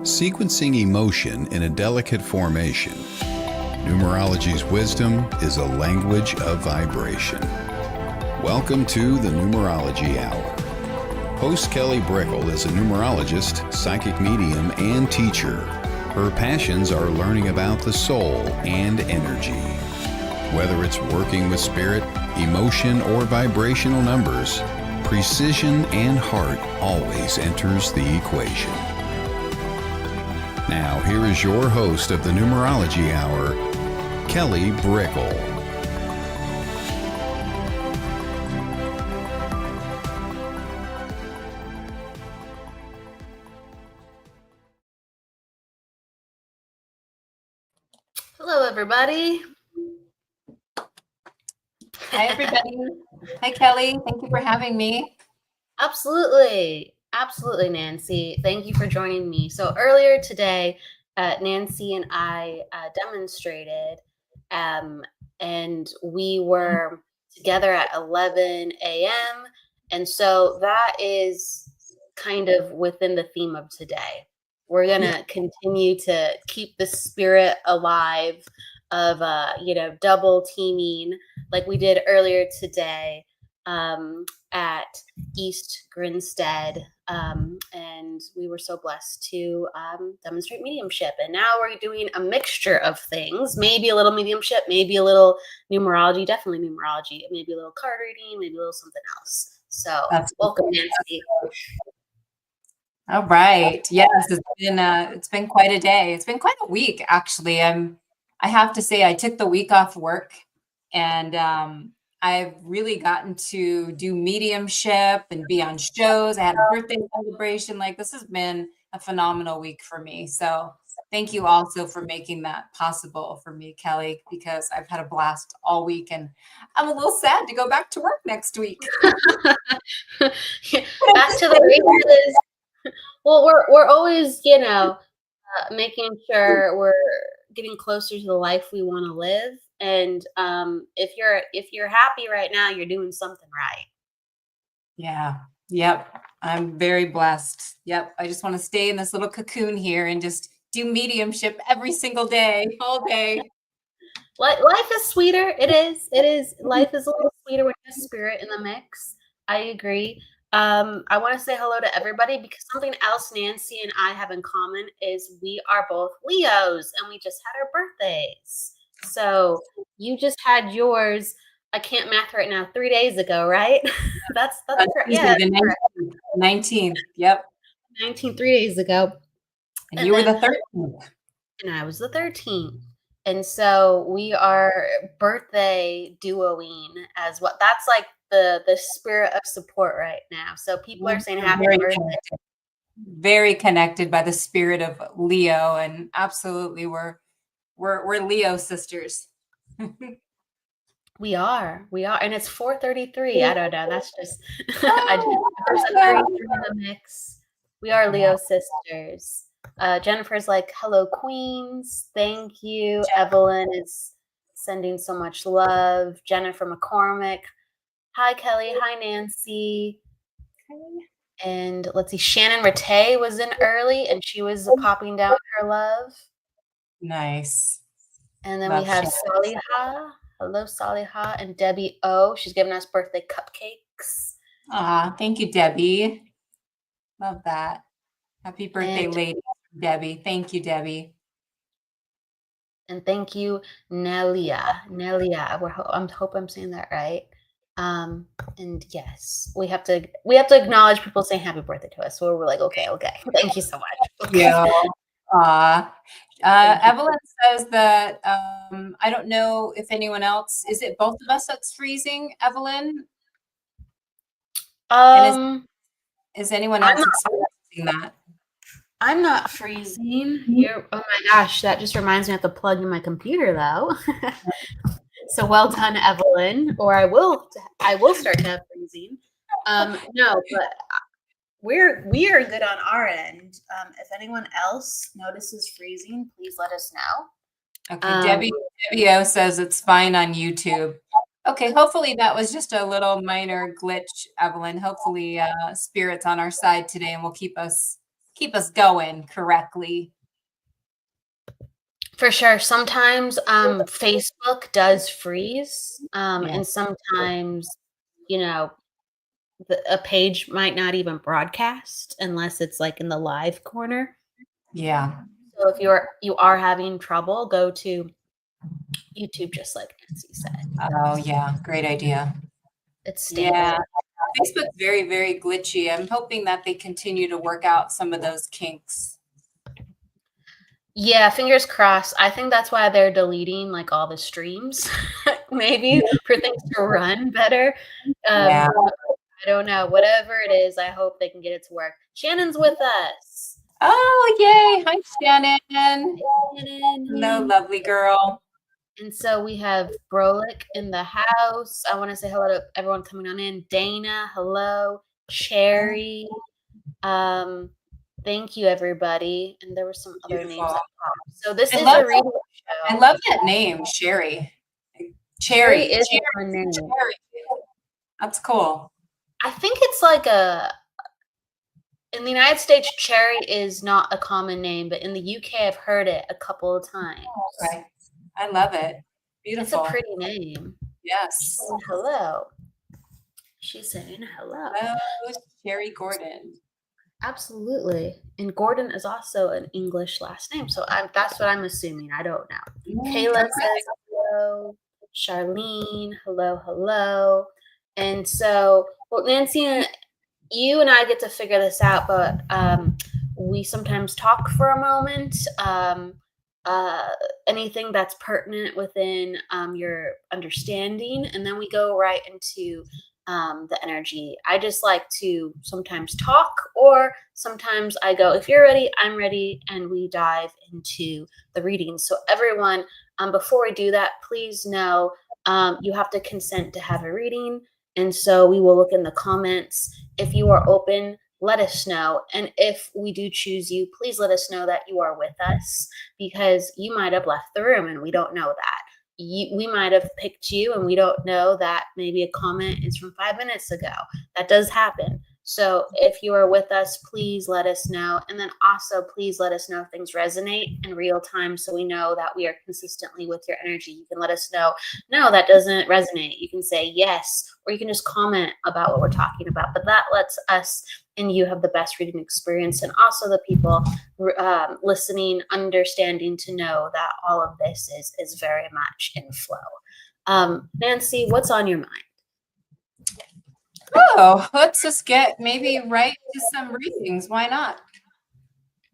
sequencing emotion in a delicate formation. Numerology's wisdom is a language of vibration. Welcome to the Numerology Hour. Host Kelly Brickle is a numerologist, psychic medium, and teacher. Her passions are learning about the soul and energy. Whether it's working with spirit, emotion, or vibrational numbers, precision and heart always enters the equation. Now, here is your host of the Numerology Hour, Kelly Brickle. Hello, everybody. Hi, everybody. Hi, Kelly. Thank you for having me. Absolutely. Absolutely, Nancy. Thank you for joining me. So earlier today, Nancy and I demonstrated, and we were together at 11 a.m. And so that is kind of within the theme of today. We're going to continue to keep the spirit alive of, double teaming like we did earlier today at East Grinstead. And we were so blessed to demonstrate mediumship. And now we're doing a mixture of things, maybe a little mediumship, maybe a little numerology, definitely numerology, maybe a little card reading, maybe a little something else. So welcome, Nancy. All right. Yes, it's been quite a day. It's been quite a week, actually. I have to say I took the week off work, and I've really gotten to do mediumship and be on shows. I had a birthday celebration. Like, this has been a phenomenal week for me. So thank you also for making that possible for me, Kelly, because I've had a blast all week, and I'm a little sad to go back to work next week. Back to the races. Well, we're always, making sure we're getting closer to the life we want to live. And if you're happy right now, you're doing something right. Yeah. Yep. I'm very blessed. Yep. I just want to stay in this little cocoon here and just do mediumship every single day, all day. Life is sweeter. It is. Life is a little sweeter with the spirit in the mix. I agree. I want to say hello to everybody because something else Nancy and I have in common is we are both Leos and we just had our birthdays. So you just had yours. I can't math right now. 3 days ago, right? that's correct. Yeah, the 19th. Yep. 19, 3 days ago. And you were the 13th. And I was the 13th. And so we are birthday duoing as what that's like the spirit of support right now. So people are saying happy birthday. Very connected by the spirit of Leo, and absolutely we're Leo sisters. We are, and it's 4:33. I don't know. That's just there's a 33 in the mix. We are Leo sisters. Jennifer's like, hello, queens. Thank you. Evelyn is sending so much love. Jennifer McCormick. Hi, Kelly. Hi, Nancy. And let's see, Shannon Rattay was in early, and she was popping down her love. Nice. And then we have Saliha. Hello, Saliha. And Debbie O. She's giving us birthday cupcakes. Thank you, Debbie. Love that. Happy birthday, lady, Debbie. Thank you, Debbie. And thank you, Nelia. I hope I'm saying that right. And yes, we have to acknowledge people saying happy birthday to us. So we're like, okay. Thank you so much. Okay. Yeah. Evelyn says that I don't know if anyone else, is it both of us that's freezing, Evelyn? Is anyone else experiencing that? I'm not freezing. Oh my gosh, that just reminds me I have to plug in my computer though. So well done, Evelyn. Or I will start to have freezing. No, but we are good on our end. If anyone else notices freezing, please let us know. Okay, Debbie O says it's fine on YouTube. Okay, hopefully that was just a little minor glitch, Evelyn. Hopefully Spirit's on our side today and will keep us keep us going correctly. For sure. Sometimes Facebook does freeze, Yeah. and sometimes, you know, a page might not even broadcast unless it's like in the live corner. Yeah. So if you are having trouble, go to YouTube, just like Nancy said. Oh, yeah. Great idea. It's Yeah. standard. Facebook's very, very glitchy. I'm hoping that they continue to work out some of those kinks. Yeah, fingers crossed. I think that's why they're deleting like all the streams, maybe for things to run better. Yeah. I don't know. Whatever it is, I hope they can get it to work. Shannon's with us. Oh, yay. Hi, Shannon. Shannon. Hello, lovely girl. And so we have Brolic in the house. I want to say hello to everyone coming on in. Dana, hello. Cherry. Thank you, everybody. And there were some other names Beautiful. that popped. So this I is love a reading show. I love that name, Sherry. Cherry Cherry. is her name. Cherry. That's cool. I think it's like in the United States, Cherry is not a common name, but in the UK, I've heard it a couple of times. Okay. I love it. Beautiful. It's a pretty name. Yes. And hello. She's saying hello. Hello, Sherry Gordon. Absolutely. And Gordon is also an English last name. So that's what I'm assuming. I don't know. Kayla says hello. Charlene, hello, hello. And so, well, Nancy, you and I get to figure this out, but we sometimes talk for a moment. Anything that's pertinent within your understanding, and then we go right into the energy. I just like to sometimes talk, or sometimes I go, if you're ready, I'm ready, and we dive into the reading. So everyone, before we do that, please know you have to consent to have a reading. And so we will look in the comments. If you are open, let us know. And if we do choose you, please let us know that you are with us, because you might have left the room and we don't know that. We might have picked you and we don't know that maybe a comment is from 5 minutes ago. That does happen. So if you are with us, please let us know. And then also, please let us know if things resonate in real time, so we know that we are consistently with your energy. You can let us know, no, that doesn't resonate. You can say yes, or you can just comment about what we're talking about. But that lets us and you have the best reading experience, and also the people listening, understanding, to know that all of this is very much in flow. Nancy, what's on your mind? Oh, let's just get maybe right to some readings. Why not?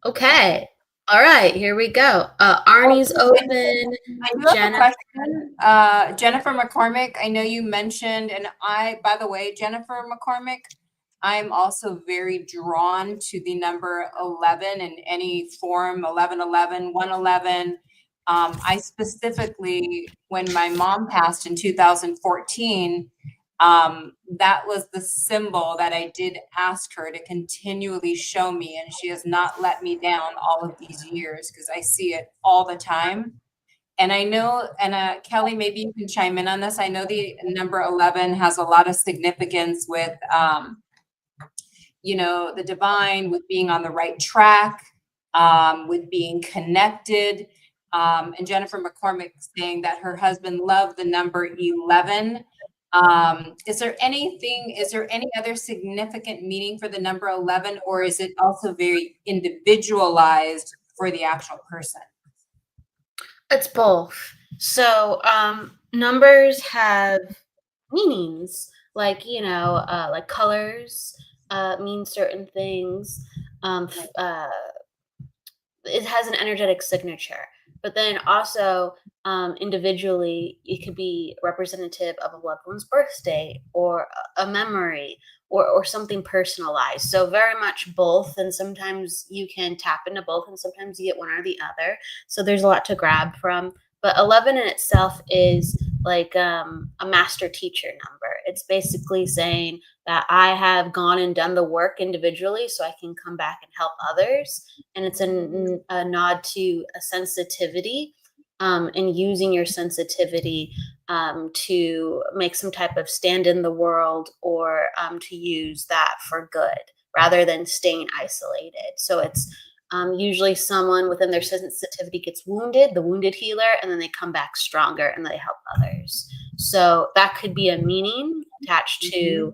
Okay. All right, here we go. Arnie's open. I do have a question. Jennifer McCormick, I know you mentioned, and by the way, Jennifer McCormick, I'm also very drawn to the number 11 in any form, 1111, 111. I specifically, when my mom passed in 2014, that was the symbol that I did ask her to continually show me, and she has not let me down all of these years, because I see it all the time. And I know, and Kelly, maybe you can chime in on this. I know the number 11 has a lot of significance with, the divine, with being on the right track, with being connected. And Jennifer McCormick saying that her husband loved the number 11. Is there any other significant meaning for the number 11, or is it also very individualized for the actual person? It's both. So numbers have meanings, like like colors mean certain things. It has an energetic signature, but then also individually, it could be representative of a loved one's birthday, or a memory, or something personalized. So very much both, and sometimes you can tap into both, and sometimes you get one or the other. So there's a lot to grab from. But 11 in itself is like a master teacher number. It's basically saying that I have gone and done the work individually, so I can come back and help others. And it's a nod to a sensitivity, and using your sensitivity to make some type of stand in the world, or to use that for good. rather than staying isolated. So it's usually someone within their sensitivity gets wounded, the wounded healer, and then they come back stronger and they help others. So that could be a meaning attached to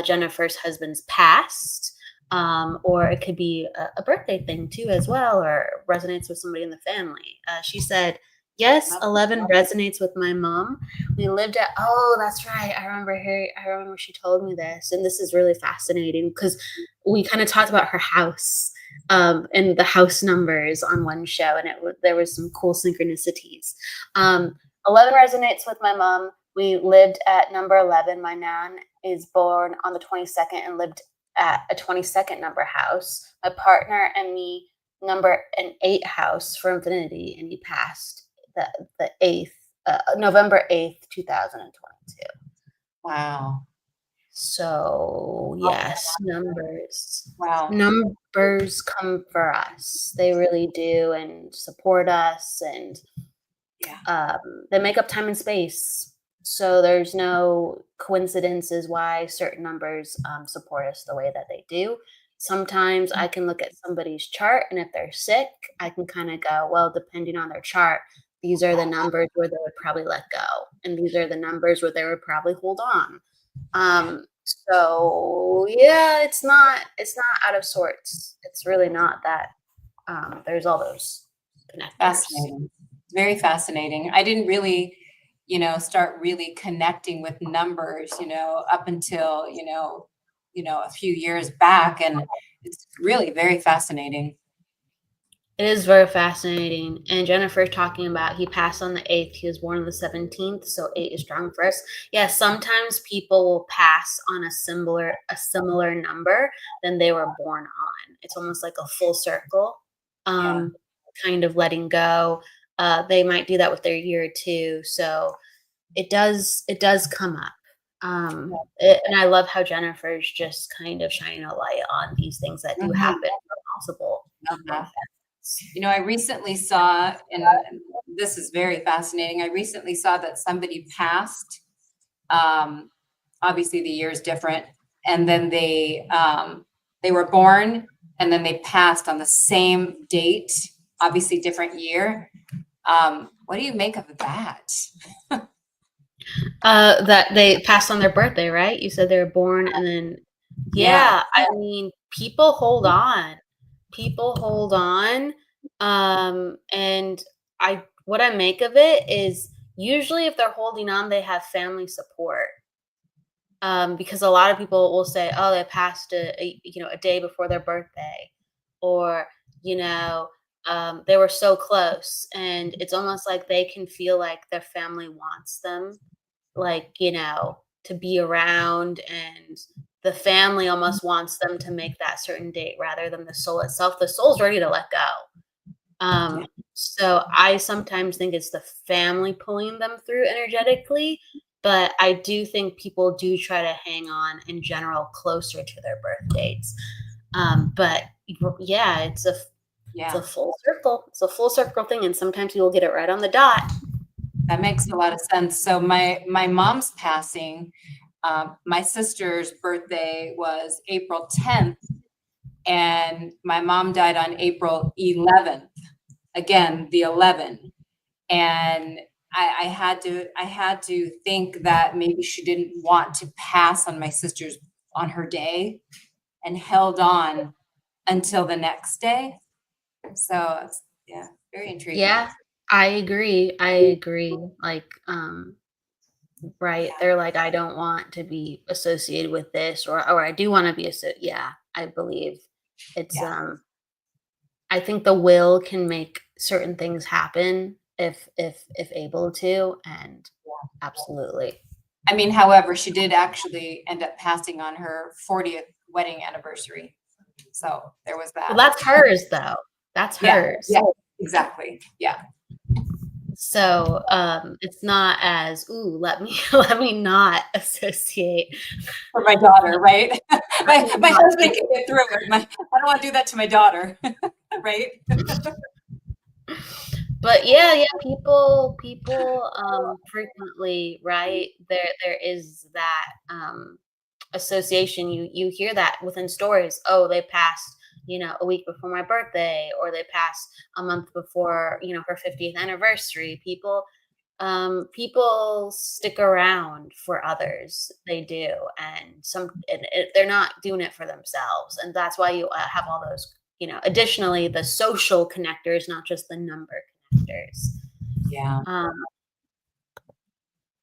Jennifer's husband's past. Or it could be a birthday thing too, as well, or resonates with somebody in the family. She said, yes, 11 resonates with my mom. We lived at, oh, that's right. I remember she told me this. And this is really fascinating because we kind of talked about her house and the house numbers on one show. And there was some cool synchronicities. 11 resonates with my mom. We lived at number 11. My nan is born on the 22nd and lived at a 22nd number house. My partner and me number an 8 house for infinity, and he passed the 8th, November 8th, 2022. Wow. So yes, numbers. Wow. Numbers come for us. They really do, and support us, and they make up time and space. So there's no coincidences why certain numbers support us the way that they do. Sometimes I can look at somebody's chart, and if they're sick, I can kind of go, well, depending on their chart, these are the numbers where they would probably let go, and these are the numbers where they would probably hold on. So yeah, it's not out of sorts. It's really not that. There's all those connectors. Fascinating. Very fascinating. I didn't really, start really connecting with numbers, up until, a few years back. And it's really very fascinating. It is very fascinating. And Jennifer talking about he passed on the 8th. He was born on the 17th. So 8 is strong for us. Yeah, sometimes people will pass on a similar number than they were born on. It's almost like a full circle, kind of letting go. They might do that with their year too. So it does come up. And I love how Jennifer's just kind of shining a light on these things that do happen, are possible. I recently saw, and this is very fascinating, I recently saw that somebody passed, obviously the year is different, and then they were born, and then they passed on the same date, obviously different year. What do you make of that? That they passed on their birthday, right? You said they were born and then, I mean, people hold on. And what I make of it is usually if they're holding on, they have family support. Because a lot of people will say, oh, they passed a day before their birthday, or, they were so close, and it's almost like they can feel like their family wants them, to be around, and the family almost wants them to make that certain date rather than the soul itself. The soul's ready to let go. So I sometimes think it's the family pulling them through energetically, but I do think people do try to hang on in general closer to their birth dates. But yeah, it's a full circle. It's a full circle thing, and sometimes you'll get it right on the dot. That makes a lot of sense. So my mom's passing, my sister's birthday was April 10th, and my mom died on April 11th. Again, the 11. And I had to think that maybe she didn't want to pass on on her day, and held on until the next day. So very intriguing. Yeah, I agree. Like, right. They're like, I don't want to be associated with this, or I do want to be associated. Yeah, I believe it's, I think the will can make certain things happen if able to, and absolutely. I mean, however, she did actually end up passing on her 40th wedding anniversary. So there was that. Well, that's hers though. That's hers. Yeah, exactly. Yeah. So it's not as, ooh, let me not associate for my daughter, right? my husband can get through it. I don't want to do that to my daughter, right? But yeah, people frequently, right? There is that association. You hear that within stories. Oh, they passed, a week before my birthday, or they passed a month before, her 50th anniversary. People stick around for others. They do. They're not doing it for themselves. And that's why you have all those, additionally, the social connectors, not just the number connectors. Yeah.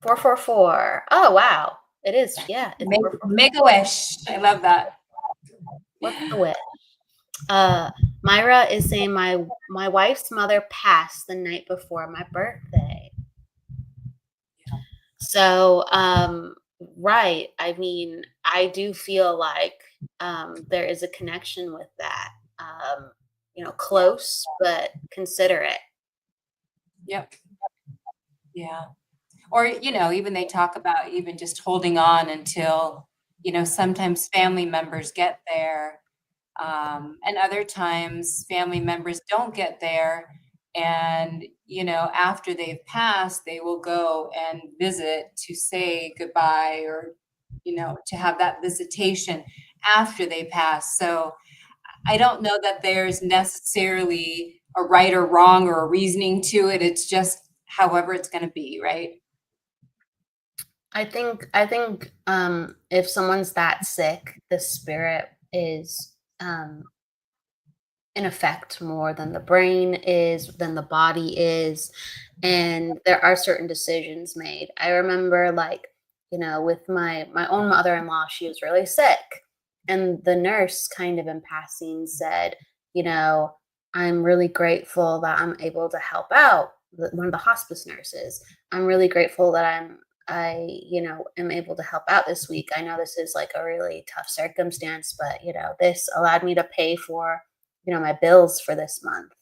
444. Oh, wow. It is. Yeah. It's Make, 444. make a wish. I love that. What's the wish? Myra is saying my wife's mother passed the night before my birthday. So, right. I mean, I do feel like there is a connection with that. Close but considerate. Yep. Yeah. Or, even they talk about even just holding on until, sometimes family members get there. And other times family members don't get there. And, after they've passed, they will go and visit to say goodbye, or, to have that visitation after they pass. So I don't know that there's necessarily a right or wrong or a reasoning to it. It's just however it's going to be, right? I think if someone's that sick, the spirit is in effect more than the brain is, than the body is. And there are certain decisions made. I remember, like, with my own mother-in-law, she was really sick. And the nurse kind of in passing said, I'm really grateful that I'm able to help out. One of the hospice nurses. I'm really grateful that am able to help out this week. I know this is like a really tough circumstance, but this allowed me to pay for, my bills for this month.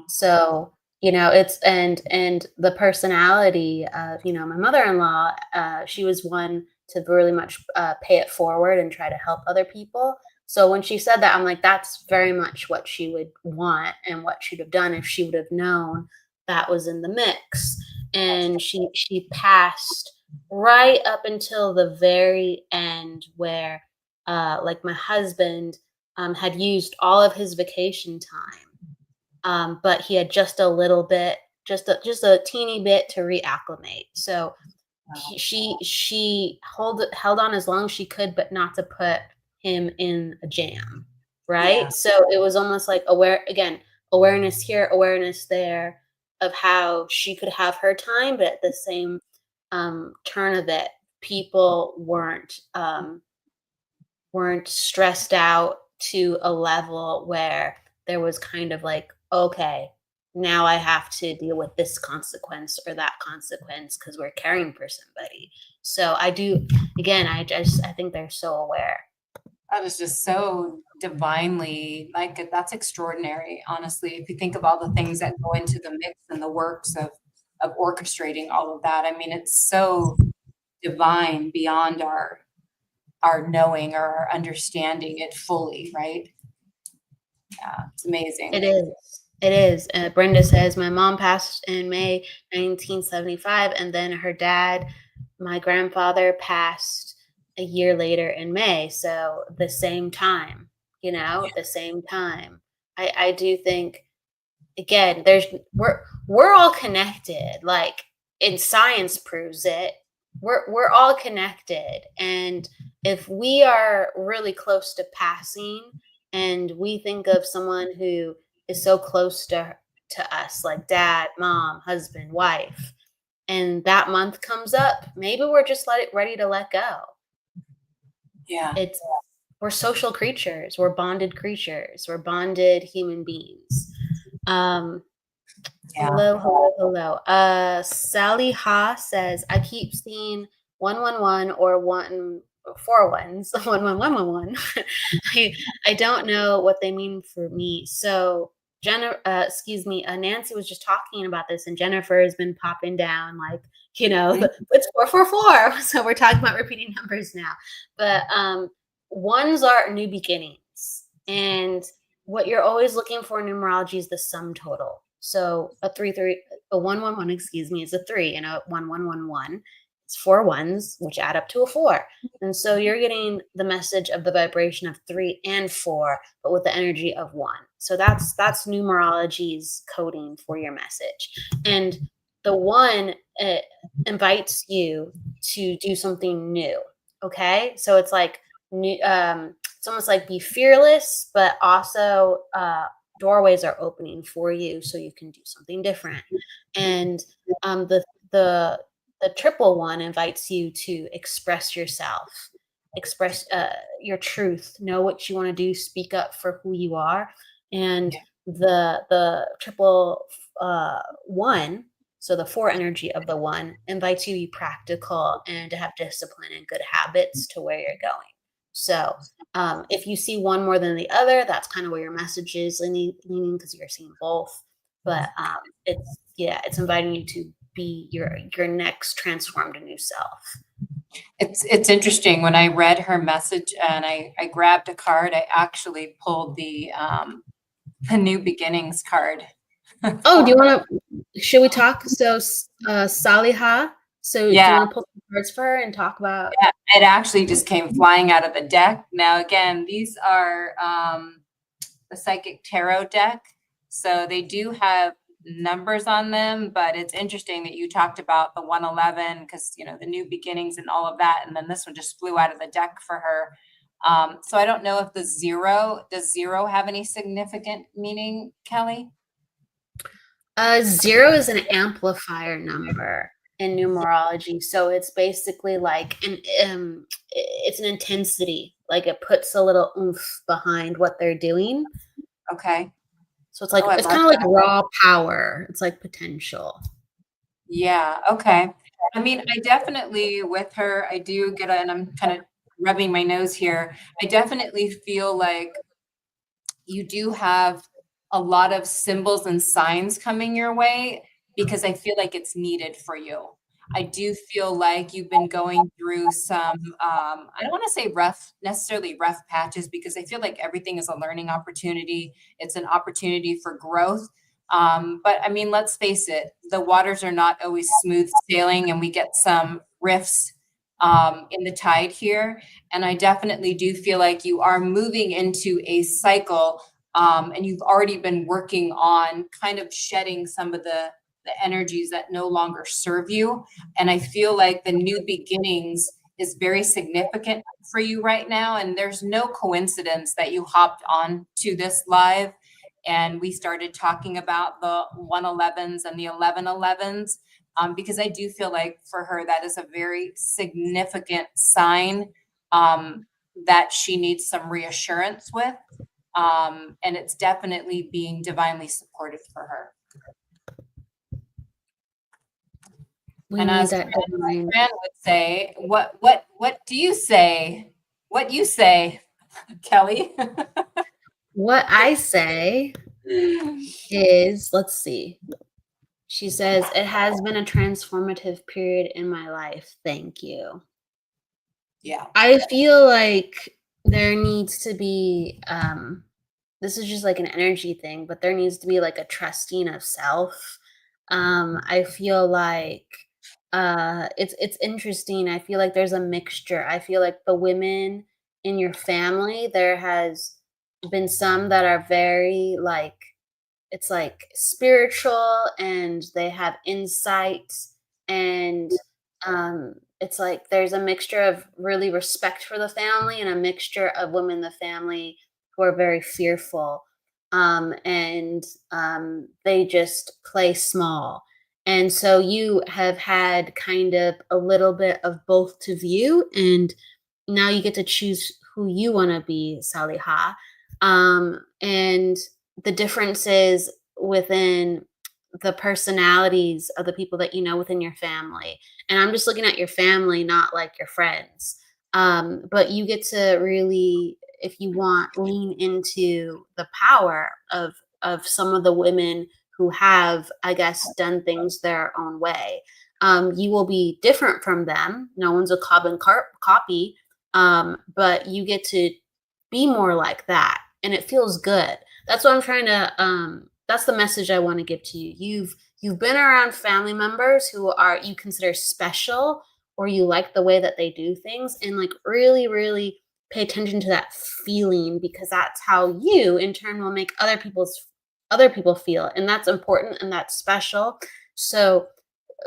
So, it's and the personality of, my mother-in-law, she was one to really much pay it forward and try to help other people. So when she said that, I'm like, that's very much what she would want and what she'd have done if she would have known that was in the mix. And she passed right up until the very end, where like my husband had used all of his vacation time, but he had just a little bit, just a teeny bit to reacclimate. So she held on as long as she could, but not to put him in a jam, right? Yeah. So it was almost like awareness here, awareness there, of how she could have her time, but at the same turn of it, people weren't stressed out to a level where there was kind of like, okay, now I have to deal with this consequence or that consequence because we're caring for somebody. So I do, again, I think they're so aware. That is just so divinely, like, that's extraordinary, honestly. If you think of all the things that go into the mix and the works of orchestrating all of that, I mean, it's so divine beyond our knowing or our understanding it fully, right? Yeah, it's amazing. It is. It is. Brenda says, my mom passed in May 1975, and then her dad, my grandfather, passed a year later in May. So the same time, the same time. I do think, again, we're all connected. Like, and science proves it. We're all connected. And if we are really close to passing, and we think of someone who is so close to us, like dad, mom, husband, wife, and that month comes up, maybe we're just ready to let go. Yeah. We're social creatures. We're bonded creatures. We're bonded human beings. Yeah. Hello. Sally Ha says, I keep seeing 111 or 4 ones, 11111. I don't know what they mean for me. So Nancy was just talking about this, and Jennifer has been popping down like, it's 444. So we're talking about repeating numbers now. But ones are new beginnings. And what you're always looking for in numerology is the sum total. So a 111, is a 3, and a 1111 It's 4 1s, which add up to a 4. And so you're getting the message of the vibration of 3 and 4, but with the energy of 1. So that's numerology's coding for your message. And the 1 invites you to do something new. Okay? So it's like new, it's almost like be fearless, but also doorways are opening for you so you can do something different. And the the triple 1 invites you to express yourself, express your truth, know what you want to do, speak up for who you are. And the triple 1, so the 4 energy of the 1, invites you to be practical and to have discipline and good habits to where you're going. So if you see one more than the other, that's kind of where your message is leaning because you're seeing both. But it's inviting you to be your next transformed new self. It's interesting. When I read her message and I grabbed a card, I actually pulled the New Beginnings card. Oh, do you want to? Should we talk? So, Saliha. So, do you want to pull some cards for her and talk about? Yeah, it actually just came flying out of the deck. Now, again, these are the Psychic Tarot deck, so they do have numbers on them, but it's interesting that you talked about the 111 because the new beginnings and all of that, and then this one just flew out of the deck for her. So I don't know if does zero have any significant meaning, Kelly? 0 is an amplifier number in numerology, so it's basically like it's an intensity, like it puts a little oomph behind what they're doing. Okay. So it's like it's kind of like raw power. It's like potential. Yeah. Okay. I mean, I definitely with her, I do get and I'm kind of rubbing my nose here. I definitely feel like you do have a lot of symbols and signs coming your way because I feel like it's needed for you. I do feel like you've been going through some, I don't want to say necessarily rough patches because I feel like everything is a learning opportunity. It's an opportunity for growth. But I mean, let's face it, the waters are not always smooth sailing and we get some rifts in the tide here. And I definitely do feel like you are moving into a cycle and you've already been working on kind of shedding some of the energies that no longer serve you. And I feel like the new beginnings is very significant for you right now. And there's no coincidence that you hopped on to this live and we started talking about the 111s and the 1111s because I do feel like for her, that is a very significant sign that she needs some reassurance with. And it's definitely being divinely supported for her. And as my friend would say, what do you say? What you say, Kelly? What I say is, let's see. She says, it has been a transformative period in my life. Thank you. Yeah. I feel like there needs to be, this is just like an energy thing, but there needs to be like a trusting of self. I feel like it's interesting. I feel like there's a mixture. I feel like the women in your family, there has been some that are very like, it's like spiritual and they have insight and it's like there's a mixture of really respect for the family and a mixture of women in the family who are very fearful and they just play small. And so you have had kind of a little bit of both to view, and now you get to choose who you want to be, Saliha. And the differences within the personalities of the people that you know within your family. And I'm just looking at your family, not like your friends. But you get to really, if you want, lean into the power of some of the women who have, I guess, done things their own way. You will be different from them. No one's a carbon copy, but you get to be more like that, and it feels good. That's what I'm trying to. That's the message I want to give to you. You've been around family members who are you consider special or you like the way that they do things, and like really, really pay attention to that feeling, because that's how you in turn will make other people feel, and that's important and that's special. So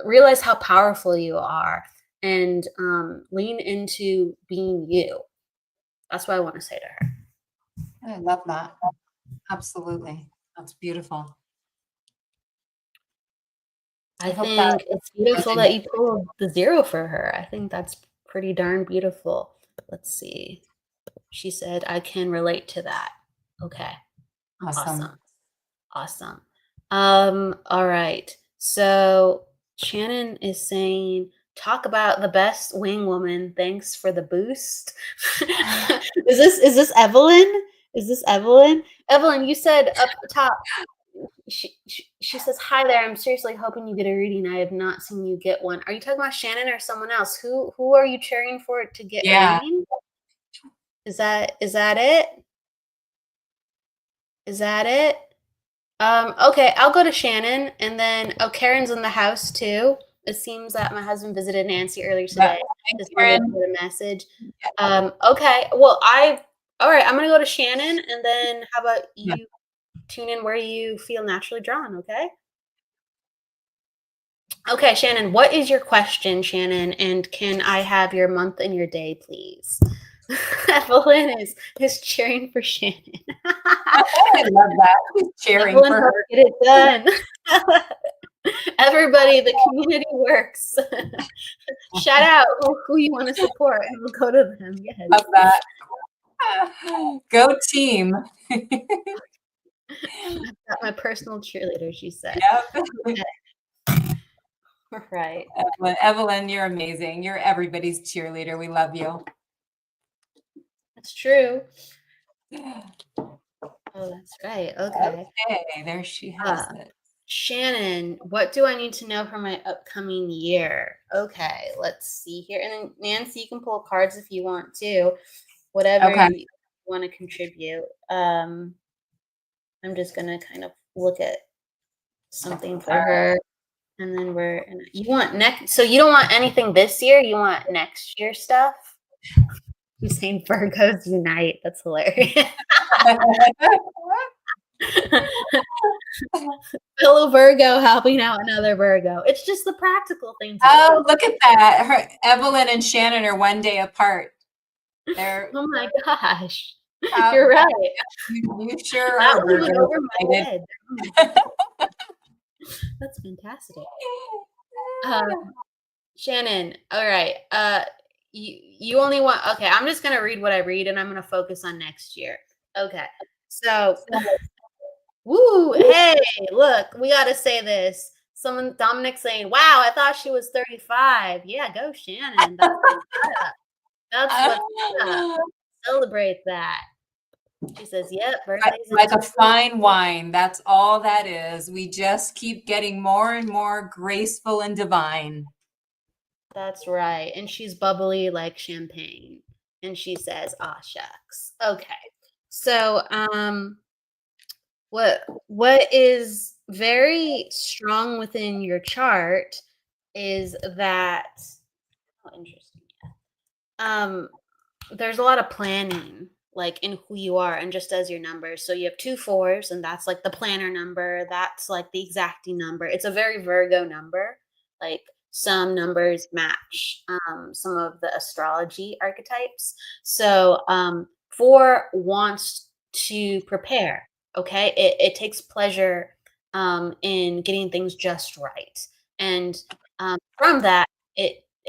realize how powerful you are, and lean into being you. That's what I want to say to her. I love that. Absolutely. That's beautiful. I hope that think it's beautiful that you pulled the 0 for her. I think that's pretty darn beautiful. Let's see. She said, I can relate to that. Okay. awesome. Awesome. All right. So Shannon is saying, talk about the best wing woman. Thanks for the boost. Is this Evelyn? Is this Evelyn? Evelyn, you said up the top. She says, hi there. I'm seriously hoping you get a reading. I have not seen you get one. Are you talking about Shannon or someone else? Who are you cheering for to get a reading? Is that it? Is that it? Okay, I'll go to Shannon, and then Karen's in the house too. It seems that my husband visited Nancy earlier today. Just wanted to put a message. Okay, well, all right, I'm gonna go to Shannon, and then how about you tune in where you feel naturally drawn, okay? Okay, Shannon, what is your question, Shannon? And can I have your month and your day, please? Evelyn is cheering for Shannon. I love that. She's cheering Evelyn, for her. get it done. Everybody, the community works. Shout out who you want to support, and we'll go to them. Yes. Love that. Go team. I've got my personal cheerleader, she said. Yep. Okay. Right. Evelyn, you're amazing. You're everybody's cheerleader. We love you. That's true. Oh, that's right. Okay. Okay, there she has it. Shannon, what do I need to know for my upcoming year? Okay, let's see here. And then Nancy, you can pull cards if you want to. Whatever you want to contribute. I'm just gonna kind of look at something for her. And then you want next, so you don't want anything this year, you want next year stuff? You're saying Virgos unite. That's hilarious. Fellow Virgo helping out another Virgo. It's just the practical things. Oh, look at that. Evelyn and Shannon are one day apart. Oh my gosh. You're right. You sure that are. Went over my head. That's fantastic. Shannon, all right. You only want, okay, I'm just gonna read what I read, and I'm gonna focus on next year. Okay. So woo, hey, look, we gotta say this. Dominic saying, wow, I thought she was 35. Yeah, go Shannon. That's what's up. Celebrate that. She says, yep, birthday's like a fine wine. That's all that is. We just keep getting more and more graceful and divine. That's right. And she's bubbly like champagne. And she says, ah, shucks. Okay. So what is very strong within your chart is that, oh, interesting. There's a lot of planning, like in who you are, and just as your numbers. So you have 2 4s, and that's like the planner number. That's like the exacting number. It's a very Virgo number. Like some numbers match some of the astrology archetypes. So 4 wants to prepare. Okay, it takes pleasure in getting things just right, and from that,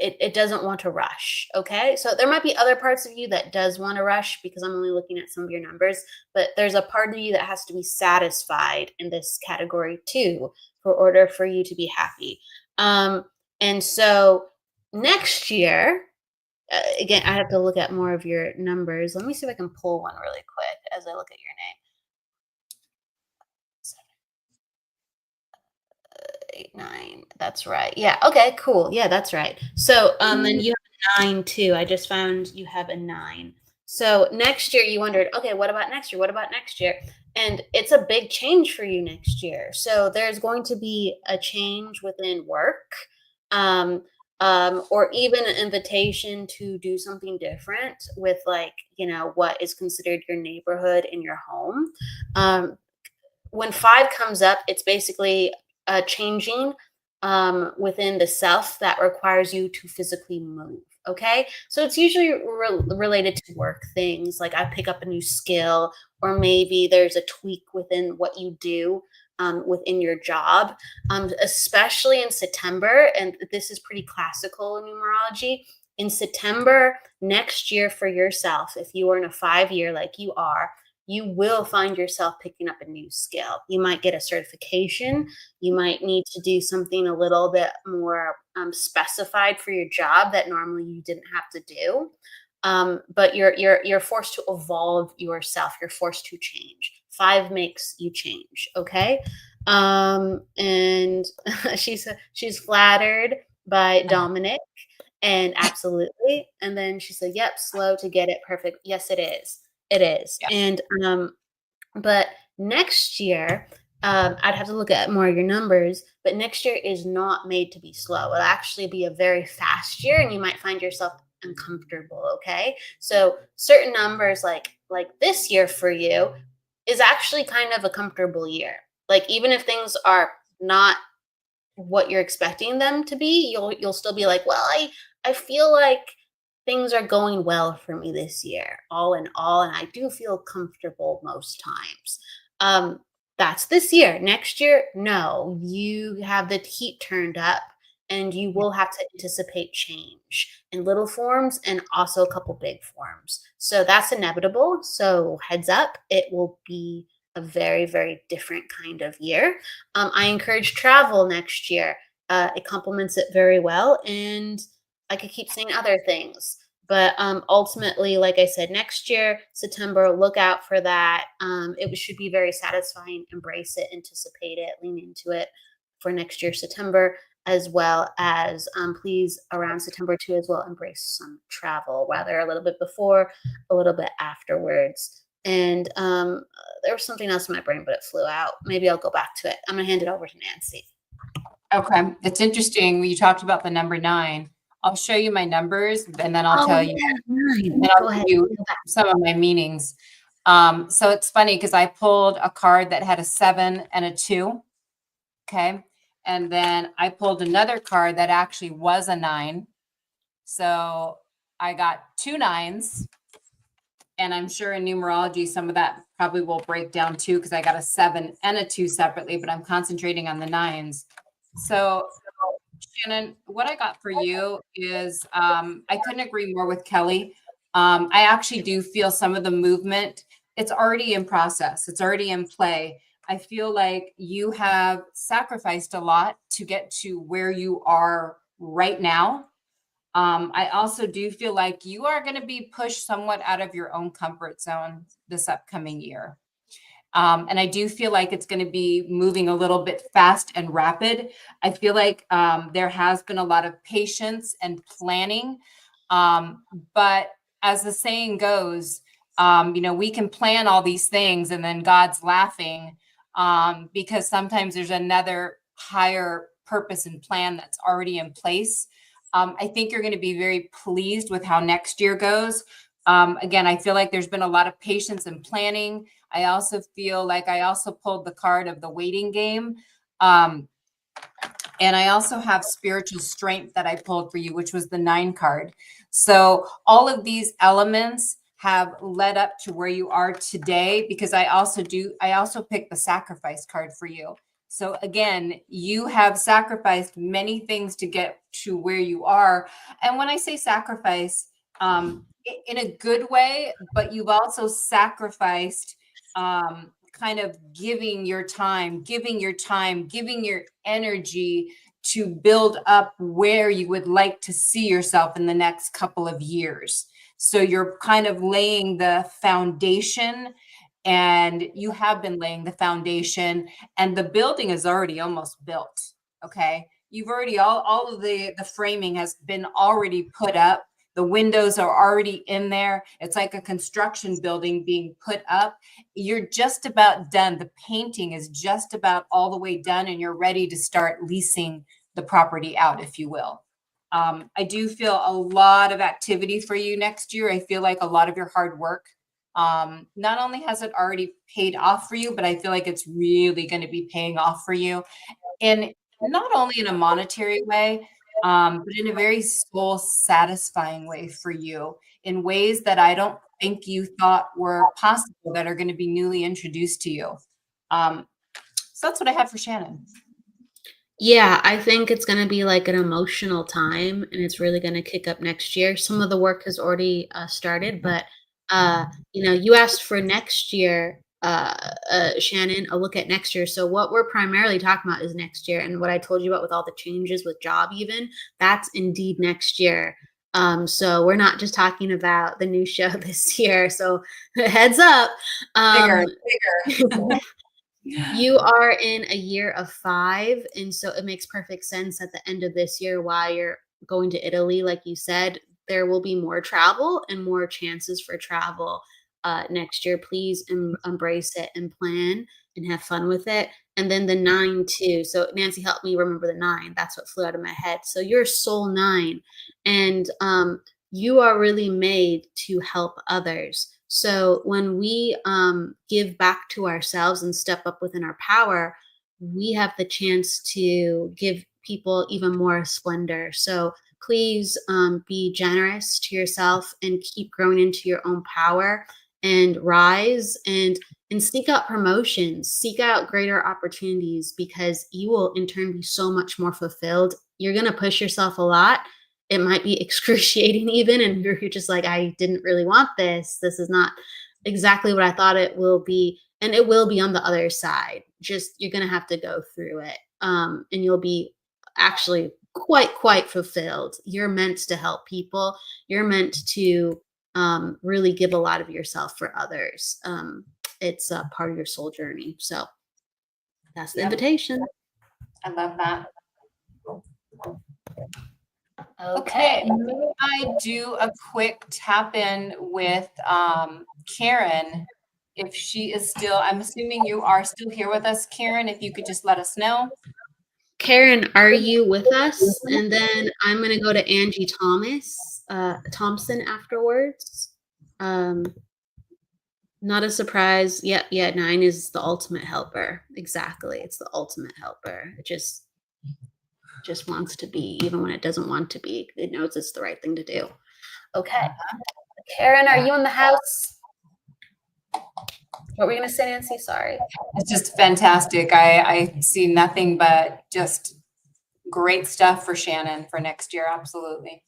it doesn't want to rush. Okay, so there might be other parts of you that does want to rush, because I'm only looking at some of your numbers, but there's a part of you that has to be satisfied in this category too, for order for you to be happy. And so next year, again, I have to look at more of your numbers. Let me see if I can pull one really quick as I look at your name. 8, 9. That's right. Yeah. Okay, cool. Yeah, that's right. So then you have a 9 too. I just found you have a 9. So next year you wondered, okay, what about next year? What about next year? And it's a big change for you next year. So there's going to be a change within work. or even an invitation to do something different with, like, what is considered your neighborhood in your home. When 5 comes up, it's basically changing within the self that requires you to physically move. Okay. So it's usually related to work things, like I pick up a new skill, or maybe there's a tweak within what you do within your job, especially in September. And this is pretty classical in numerology. In September next year, for yourself, if you are in a 5 year like you are, you will find yourself picking up a new skill. You might get a certification. You might need to do something a little bit more specified for your job that normally you didn't have to do. But you're forced to evolve yourself. You're forced to change. 5 makes you change. Okay. And she's flattered by Dominic, and absolutely. And then she said, "Yep, slow to get it perfect." Yes, it is. It is. Yeah. And but next year, I'd have to look at more of your numbers, but next year is not made to be slow. It'll actually be a very fast year, and you might find yourself uncomfortable. Okay. So certain numbers like this year for you is actually kind of a comfortable year. Like, even if things are not what you're expecting them to be, you'll still be like, well, I feel like things are going well for me this year, all in all, and I do feel comfortable most times. That's this year. Next year, no, you have the heat turned up, and you will have to anticipate change in little forms and also a couple big forms. So that's inevitable. So heads up, it will be a very, very different kind of year. I encourage travel next year. It complements it very well, and I could keep saying other things. But ultimately, like I said, next year, September, look out for that. It should be very satisfying. Embrace it, anticipate it, lean into it for next year, September, as well as please, around September too, as well, embrace some travel, whether a little bit before, a little bit afterwards. And there was something else in my brain, but it flew out. Maybe I'll go back to it. I'm going to hand it over to Nancy. Okay. It's interesting. You talked about the number 9. I'll show you my numbers, and then I'll tell you. And then I'll give you some of my meanings. So it's funny because I pulled a card that had a 7 and a 2. Okay. And then I pulled another card that actually was a 9. So I got 2 9s. And I'm sure in numerology, some of that probably will break down too, because I got a 7 and a 2 separately, but I'm concentrating on the 9s. So Shannon, what I got for you is I couldn't agree more with Kelly. I actually do feel some of the movement. It's already in process. It's already in play. I feel like you have sacrificed a lot to get to where you are right now. I also do feel like you are going to be pushed somewhat out of your own comfort zone this upcoming year. And I do feel like it's going to be moving a little bit fast and rapid. I feel like there has been a lot of patience and planning. But as the saying goes, we can plan all these things and then God's laughing because sometimes there's another higher purpose and plan that's already in place. I think you're going to be very pleased with how next year goes. Again, I feel like there's been a lot of patience and planning. I also feel like I also pulled the card of the waiting game. And I also have spiritual strength that I pulled for you, which was the 9 card. So all of these elements have led up to where you are today, because I also picked the sacrifice card for you. So again, you have sacrificed many things to get to where you are. And when I say sacrifice, in a good way, but you've also sacrificed kind of giving your time, giving your energy to build up where you would like to see yourself in the next couple of years. So you're kind of laying the foundation, and you have been laying the foundation, and the building is already almost built. Okay. You've already, all of the framing has been already put up. The windows are already in there. It's like a construction building being put up. You're just about done. The painting is just about all the way done, and you're ready to start leasing the property out, if you will. I do feel a lot of activity for you next year. I feel like a lot of your hard work, not only has it already paid off for you, but I feel like it's really going to be paying off for you. And not only in a monetary way, but in a very soul satisfying way for you in ways that I don't think you thought were possible that are going to be newly introduced to you. So that's what I have for Shannon. Yeah, I think it's going to be like an emotional time, and it's really going to kick up next year. Some of the work has already started, but you asked for next year, Shannon, a look at next year. So what we're primarily talking about is next year, and what I told you about with all the changes with job, even that's indeed next year. So we're not just talking about the new show this year. So heads up. Bigger, Um, bigger. You are in a year of 5, and so it makes perfect sense at the end of this year while you're going to Italy, like you said, there will be more travel and more chances for travel next year. Please embrace it and plan and have fun with it. And then the 9 too. So Nancy helped me remember the 9. That's what flew out of my head. So you're soul 9, and you are really made to help others. So when we give back to ourselves and step up within our power, we have the chance to give people even more splendor. So please be generous to yourself and keep growing into your own power and rise and seek out promotions, seek out greater opportunities, because you will in turn be so much more fulfilled. You're going to push yourself a lot. It might be excruciating even, and you're just like, I didn't really want this. This is not exactly what I thought it will be. And it will be on the other side. Just you're going to have to go through it. And you'll be actually quite fulfilled. You're meant to help people. You're meant to really give a lot of yourself for others. It's a part of your soul journey. So that's the invitation. I love that. Okay. May I do a quick tap in with Karen, if she is still, I'm assuming you are still here with us, Karen, if you could just let us know. Karen, are you with us? And then I'm going to go to Angie Thompson afterwards. Not a surprise. Yep, yeah, 9 is the ultimate helper. Exactly. It's the ultimate helper. It just wants to be, even when it doesn't want to be. It knows it's the right thing to do. Okay. Karen, are you in the house? What were you going to say, Nancy? Sorry. It's just fantastic. I see nothing but just great stuff for Shannon for next year. Absolutely.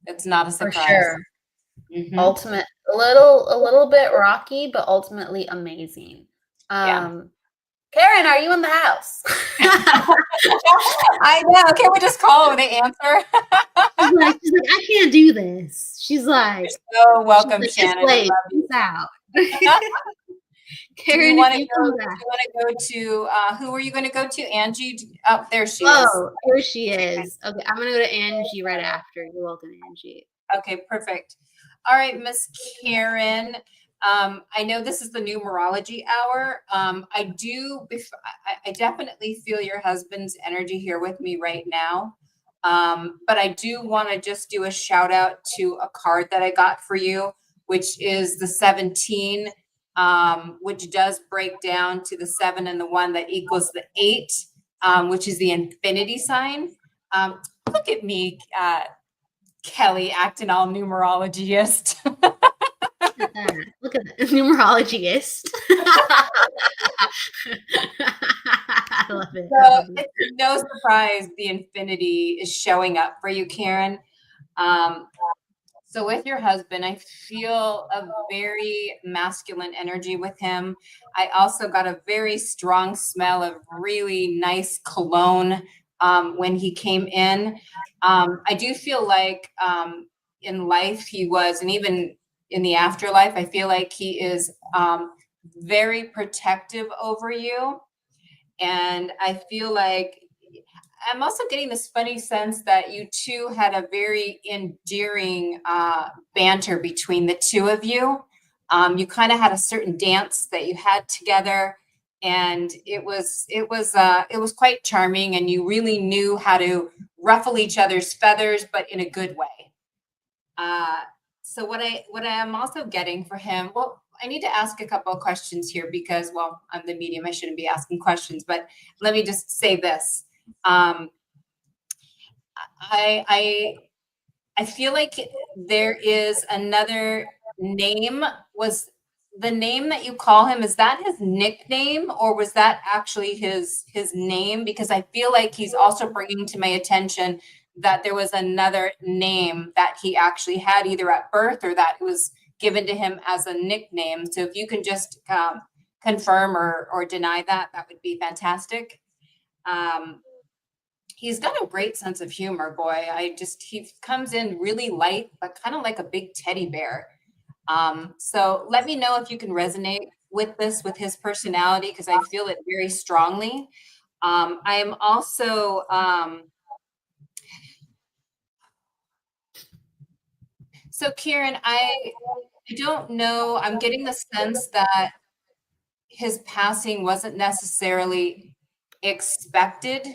It's not a surprise. For sure. Ultimate, a little bit rocky, but ultimately amazing. Karen, are you in the house? I know. Can we just call when they answer? she's like, I can't do this. She's like, you're so welcome, Shannon. Peace out. Karen, you want to go to who are you going to go to? Angie? Oh, there she is. Oh, here she is. Okay, I'm going to go to Angie right after. You're welcome, Angie. Okay, perfect. All right, Miss Karen. I know this is the numerology hour. I definitely feel your husband's energy here with me right now. But I do want to just do a shout out to a card that I got for you, which is the 17, which does break down to the 7 and the 1 that equals the 8, which is the infinity sign. Look at me, Kelly, acting all numerologist. Look at that, numerologist. I love it. So it's no surprise the infinity is showing up for you, Karen. So with your husband, I feel a very masculine energy with him. I also got a very strong smell of really nice cologne when he came in. I do feel like in life he was, and even in the afterlife, I feel like he is very protective over you. And I feel like I'm also getting this funny sense that you two had a very endearing banter between the two of you. You kind of had a certain dance that you had together, and it was quite charming, and you really knew how to ruffle each other's feathers, but in a good way. So what I am also getting for him, well, I need to ask a couple of questions here because, well, I'm the medium. I shouldn't be asking questions, but let me just say this. I feel like there is another name. Was the name that you call him, is that his nickname or was that actually his name? Because I feel like he's also bringing to my attention that there was another name that he actually had either at birth or that was given to him as a nickname. So if you can just confirm or deny that, that would be fantastic. He's got a great sense of humor, boy. He comes in really light, but kind of like a big teddy bear. So let me know if you can resonate with this, with his personality, because I feel it very strongly. I am also, so Kieran, I don't know. I'm getting the sense that his passing wasn't necessarily expected.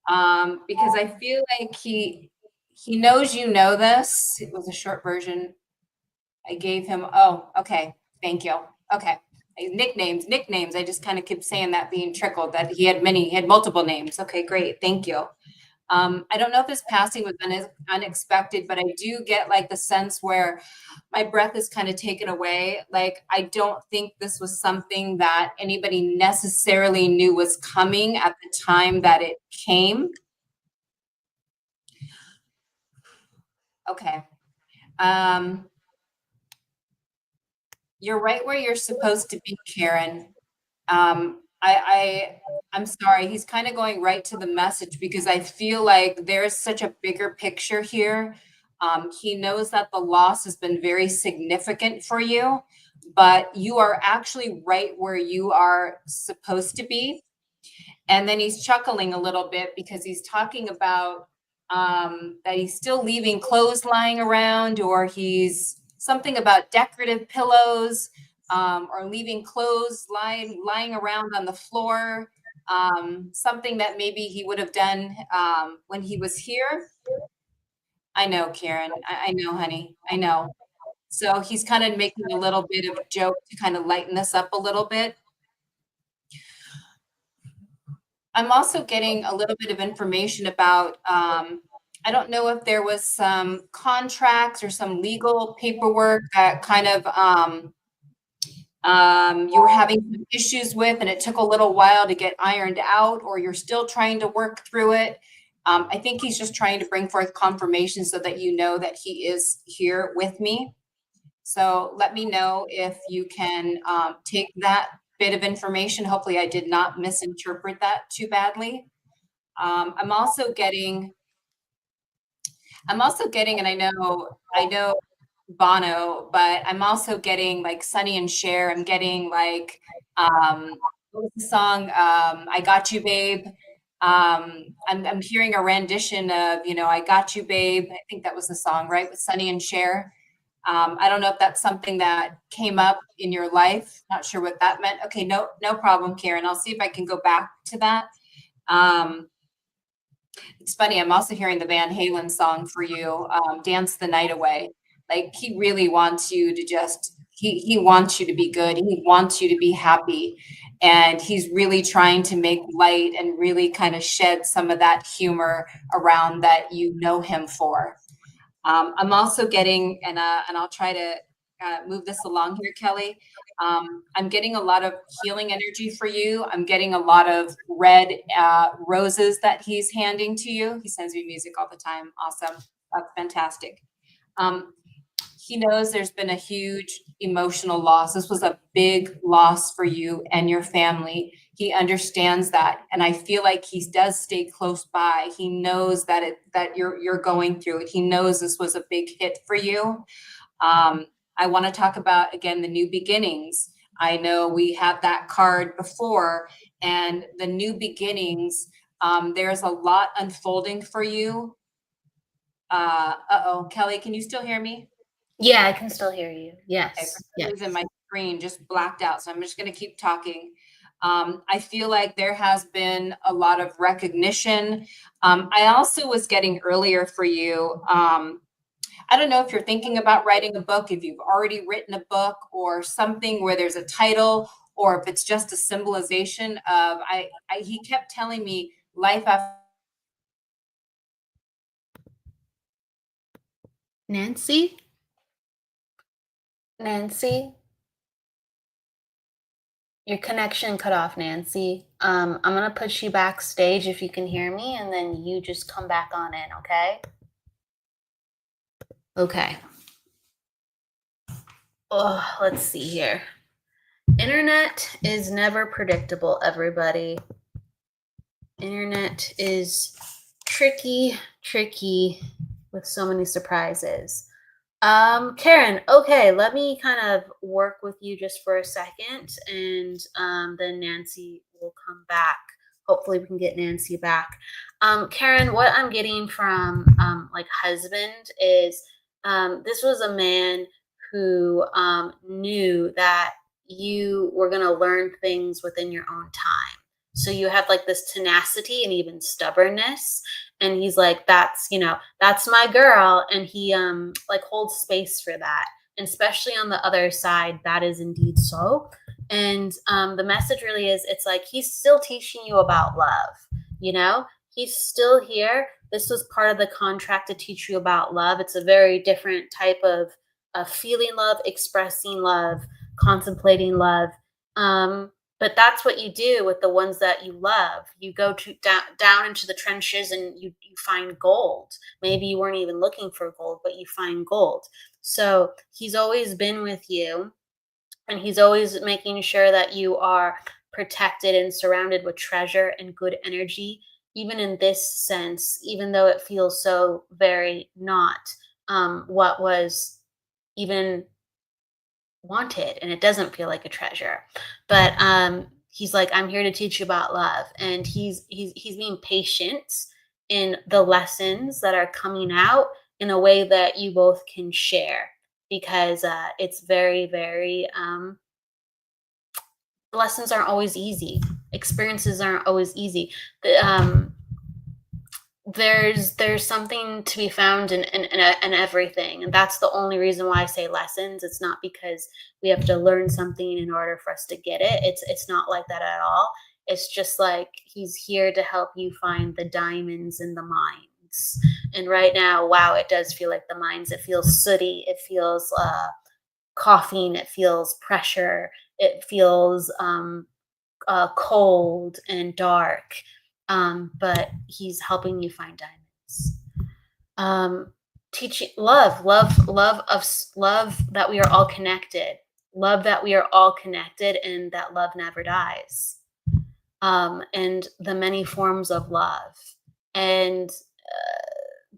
Because I feel like he knows you know this. It was a short version I gave him. Oh, okay. Thank you. Okay. Nicknames. I just kind of keep saying that being trickled that he had multiple names. Okay, great. Thank you. I don't know if his passing was unexpected, but I do get like the sense where my breath is kind of taken away. Like, I don't think this was something that anybody necessarily knew was coming at the time that it came. Okay. You're right where you're supposed to be, Karen. I'm sorry. He's kind of going right to the message because I feel like there's such a bigger picture here. He knows that the loss has been very significant for you, but you are actually right where you are supposed to be. And then he's chuckling a little bit because he's talking about that he's still leaving clothes lying around, or he's something about decorative pillows, or leaving clothes lying around on the floor. Something that maybe he would have done when he was here. I know, Karen. I know, honey. I know. So he's kind of making a little bit of a joke to kind of lighten this up a little bit. I'm also getting a little bit of information about, I don't know if there was some contracts or some legal paperwork that kind of you were having some issues with, and it took a little while to get ironed out, or you're still trying to work through it. I think he's just trying to bring forth confirmation so that you know that he is here with me. So let me know if you can take that bit of information. Hopefully I did not misinterpret that too badly. I'm also getting, and I know Bono, but I'm also getting like Sonny and Cher. I'm getting like, what was the song? I Got You, Babe. I'm hearing a rendition of, I Got You, Babe. I think that was the song, right? With Sonny and Cher. I don't know if that's something that came up in your life. Not sure what that meant. Okay, no problem, Karen. I'll see if I can go back to that. It's funny. I'm also hearing the Van Halen song for you, Dance the Night Away. Like, he really wants you to he wants you to be good. He wants you to be happy. And he's really trying to make light and really kind of shed some of that humor around that you know him for. I'm also getting, and I'll try to move this along here, Kelly. I'm getting a lot of healing energy for you. I'm getting a lot of red roses that he's handing to you. He sends me music all the time. Awesome. That's fantastic. He knows there's been a huge emotional loss. This was a big loss for you and your family. He understands that, and I feel like he does stay close by. He knows that you're going through it. He knows this was a big hit for you. I want to talk about, again, the new beginnings. I know we had that card before, and the new beginnings. There's a lot unfolding for you. Kelly, can you still hear me? Yeah, I can still hear you. Yes. Okay, for some reason my screen just blacked out, so I'm just going to keep talking. I feel like there has been a lot of recognition. I also was getting earlier for you. I don't know if you're thinking about writing a book, if you've already written a book or something where there's a title, or if it's just a symbolization of, he kept telling me life after. Nancy? Nancy? Your connection cut off, Nancy. I'm gonna put you backstage if you can hear me, and then you just come back on in, okay? Okay. Oh, let's see here. Internet is never predictable, everybody. Internet is tricky with so many surprises. Karen, okay, let me kind of work with you just for a second, and then Nancy will come back. Hopefully we can get Nancy back. Karen, what I'm getting from like husband is this was a man who knew that you were going to learn things within your own time. So you have like this tenacity and even stubbornness, and he's like, that's, that's my girl, and he like holds space for that, and especially on the other side, that is indeed so. And the message really is, it's like he's still teaching you about love. He's still here. This was part of the contract to teach you about love. It's a very different type of feeling love, expressing love, contemplating love. But that's what you do with the ones that you love. You go down into the trenches, and you find gold. Maybe you weren't even looking for gold, but you find gold. So he's always been with you, and he's always making sure that you are protected and surrounded with treasure and good energy, even in this sense, even though it feels so very not what was even wanted, and it doesn't feel like a treasure. But he's like, I'm here to teach you about love, and he's being patient in the lessons that are coming out in a way that you both can share, because it's very, very lessons aren't always easy, experiences aren't always easy. There's something to be found in everything, and that's the only reason why I say lessons. It's not because we have to learn something in order for us to get it. It's not like that at all. It's just like he's here to help you find the diamonds in the mines. And right now, wow, it does feel like the mines. It feels sooty, it feels coughing, it feels pressure, it feels cold and dark. But he's helping you find diamonds. Teaching love that we are all connected, love that we are all connected, and that love never dies. And the many forms of love, and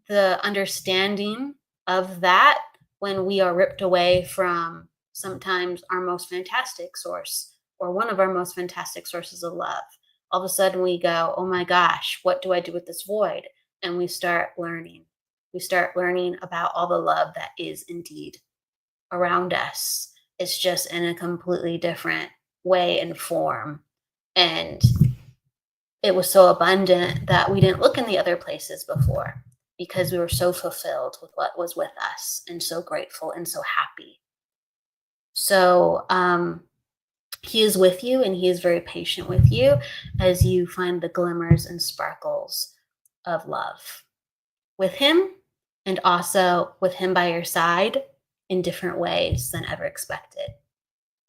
the understanding of that when we are ripped away from sometimes our most fantastic source, or one of our most fantastic sources of love. All of a sudden we go, oh my gosh, what do I do with this void? And we start learning. We start learning about all the love that is indeed around us. It's just in a completely different way and form. And it was so abundant that we didn't look in the other places before, because we were so fulfilled with what was with us, and so grateful and so happy. So he is with you, and he is very patient with you as you find the glimmers and sparkles of love with him, and also with him by your side in different ways than ever expected.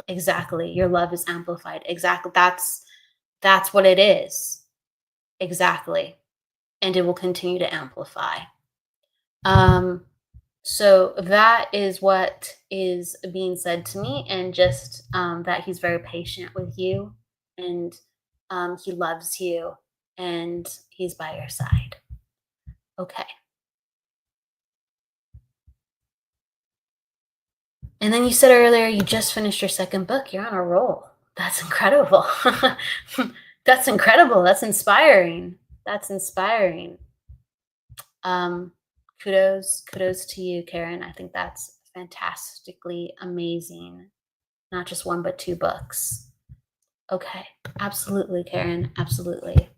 Exactly. Your love is amplified. Exactly. That's what it is. Exactly. And it will continue to amplify. So that is what is being said to me, and just that he's very patient with you, and he loves you, and he's by your side. Okay. And then you said earlier you just finished your second book. You're on a roll. That's incredible. That's incredible. That's inspiring. That's inspiring. Kudos to you, Karen. I think that's fantastically amazing. Not just one, but two books. Okay, absolutely, Karen, absolutely.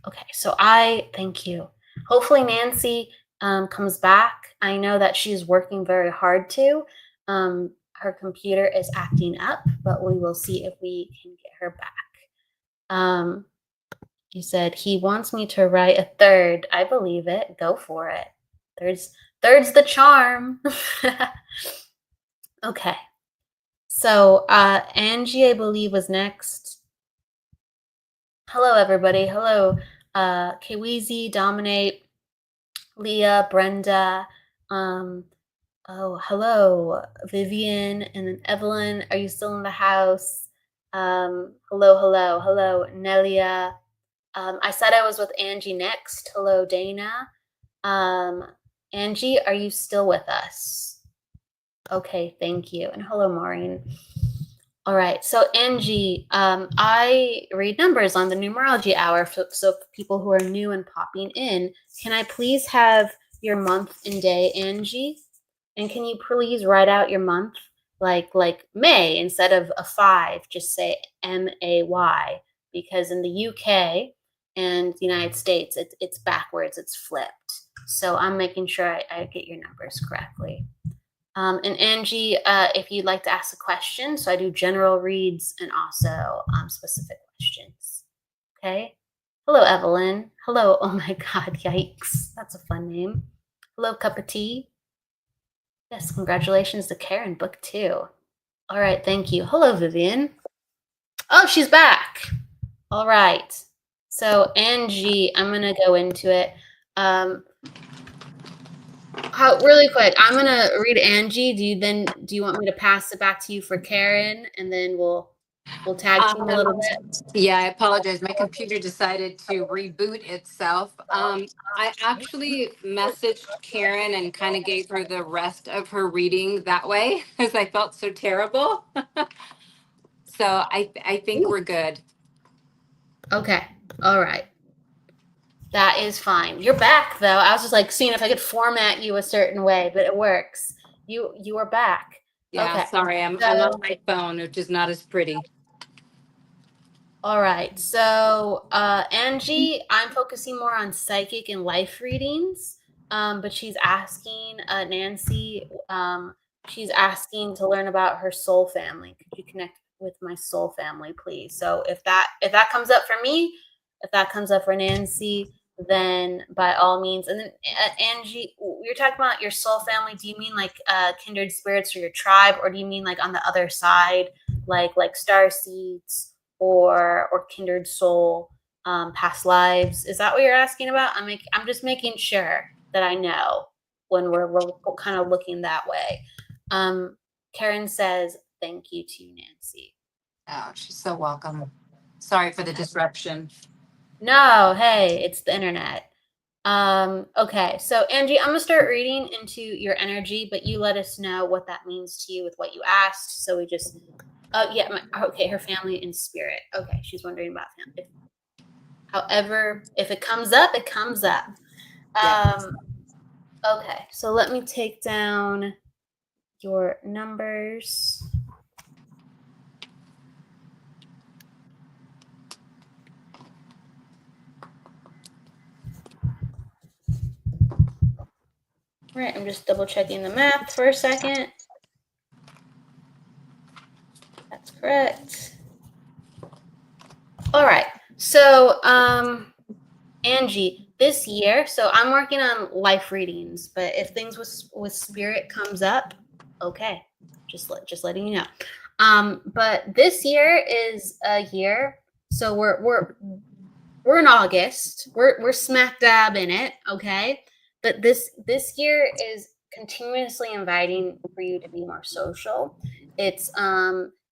Okay, so I thank you. Hopefully Nancy comes back. I know that she's working very hard to. Her computer is acting up, but we will see if we can get her back. He said he wants me to write a third. I believe it. Go for it. Third's the charm. Okay. So Angie, I believe, was next. Hello, everybody. Hello, Kiwizi, Dominate, Leah, Brenda. Oh, hello, Vivian, and then Evelyn. Are you still in the house? Hello, Nelia. I said I was with Angie next. Hello, Dana. Angie, are you still with us? Okay, thank you. And hello, Maureen. All right, so Angie, I read numbers on the Numerology Hour. So for people who are new and popping in, can I please have your month and day, Angie? And can you please write out your month like May instead of a 5, just say MAY, because in the UK and the United States, it's backwards, it's flipped. So I'm making sure I get your numbers correctly. And Angie, if you'd like to ask a question, so I do general reads and also specific questions. Okay. Hello, Evelyn. Hello. Oh my God. Yikes. That's a fun name. Hello, Cup of Tea. Yes. Congratulations to Karen, book 2. All right. Thank you. Hello, Vivian. Oh, she's back. All right. So Angie, I'm going to go into it. Really quick, I'm gonna read Angie. Do you want me to pass it back to you for Karen, and then we'll tag team a little bit? Yeah, I apologize. My computer decided to reboot itself. I actually messaged Karen and kind of gave her the rest of her reading that way because I felt so terrible. So I think we're good. Okay. All right. That is fine. You're back though. I was just like seeing if I could format you a certain way, but it works. You are back. Yeah, Okay. sorry, I'm on my phone, which is not as pretty. All right. So, Angie, I'm focusing more on psychic and life readings. But she's asking, Nancy, she's asking to learn about her soul family. Could you connect with my soul family, please? So if that comes up for me, if that comes up for Nancy, then by all means. And then Angie, you're talking about your soul family. Do you mean like kindred spirits or your tribe, or do you mean like on the other side, like star seeds? Or kindred soul, past lives? Is that what you're asking about? I'm just making sure that I know when we're kind of looking that way. Karen says thank you to you, Nancy. Oh, she's so welcome. Sorry for the disruption. No, hey, it's the internet. Okay, so Angie, I'm gonna start reading into your energy, but you let us know what that means to you with what you asked. So we just okay, her family in spirit. Okay, she's wondering about family. However, if it comes up, it comes up. Okay, so let me take down your numbers. All right, I'm just double checking the math for a second. That's correct. All right, so Angie, this year, so I'm working on life readings, but if things with spirit comes up, okay, just letting you know. But this year is a year, so we're in August. We're smack dab in it, okay? But this year is continuously inviting for you to be more social. It's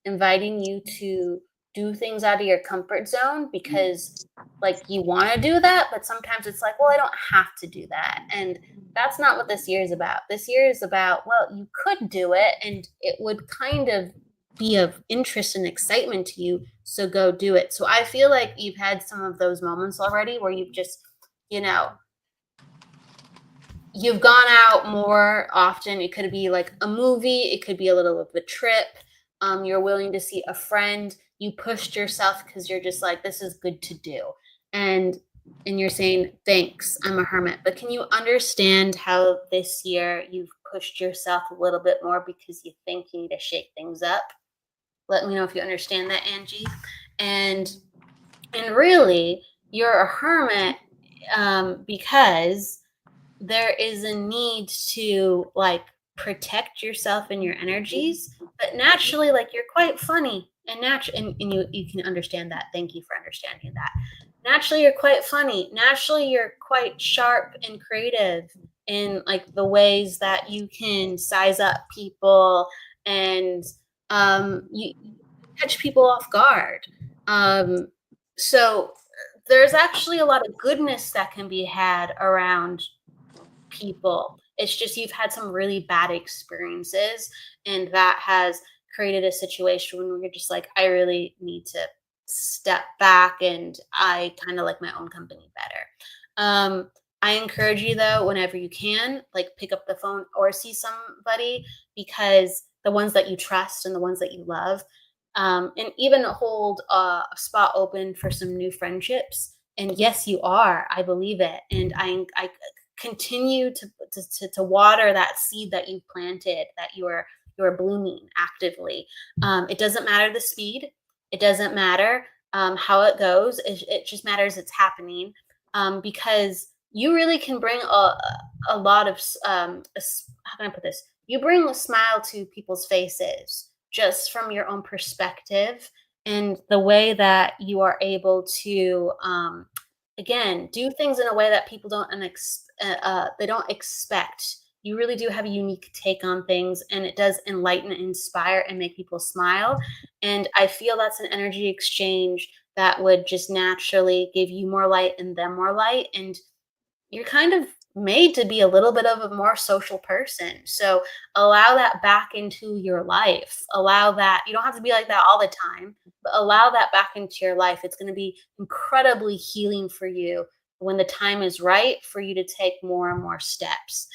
inviting you to do things out of your comfort zone because like you want to do that, but sometimes it's like, well, I don't have to do that. And that's not what this year is about. This year is about, well, you could do it and it would kind of be of interest and excitement to you, so go do it. So I feel like you've had some of those moments already where you've just, you've gone out more often. It could be like a movie, it could be a little of a trip, you're willing to see a friend, you pushed yourself because you're just like, this is good to do. And you're saying, thanks, I'm a hermit. But can you understand how this year you've pushed yourself a little bit more because you think you need to shake things up? Let me know if you understand that, Angie. And really, you're a hermit because there is a need to like protect yourself and your energies, but naturally, like you're quite funny and natural, and you can understand that. Thank you for understanding that. Naturally, you're quite funny. Naturally, you're quite sharp and creative in like the ways that you can size up people and you catch people off guard. So there's actually a lot of goodness that can be had around people. It's just you've had some really bad experiences, and that has created a situation where you're just like, I really need to step back and I kind of like my own company better. I encourage you though, whenever you can, like pick up the phone or see somebody, because the ones that you trust and the ones that you love, and even hold a spot open for some new friendships. And yes, you are. I believe it, and I continue to water that seed that you've planted, that you're blooming actively. It doesn't matter the speed. It doesn't matter how it goes. It just matters it's happening, because you really can bring a lot of how can I put this? You bring a smile to people's faces just from your own perspective and the way that you are able to again do things in a way that people they don't expect. You really do have a unique take on things, and it does enlighten, inspire, and make people smile. And I feel that's an energy exchange that would just naturally give you more light and them more light. And you're kind of made to be a little bit of a more social person. So allow that back into your life. Allow that. You don't have to be like that all the time, but allow that back into your life. It's going to be incredibly healing for you when the time is right for you to take more and more steps.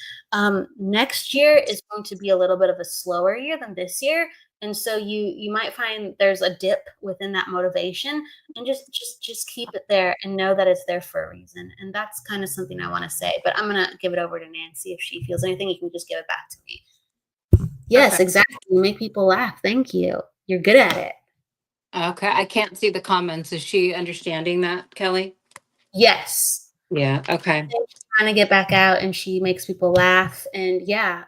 Next year is going to be a little bit of a slower year than this year. And so you might find there's a dip within that motivation, and just keep it there and know that it's there for a reason. And that's kind of something I want to say, but I'm going to give it over to Nancy. If she feels anything, you can just give it back to me. Yes, okay. Exactly. You make people laugh. Thank you. You're good at it. Okay. I can't see the comments. Is she understanding that, Kelly? Yes. Yeah. Okay. She's trying to get back out, and she makes people laugh. And yeah,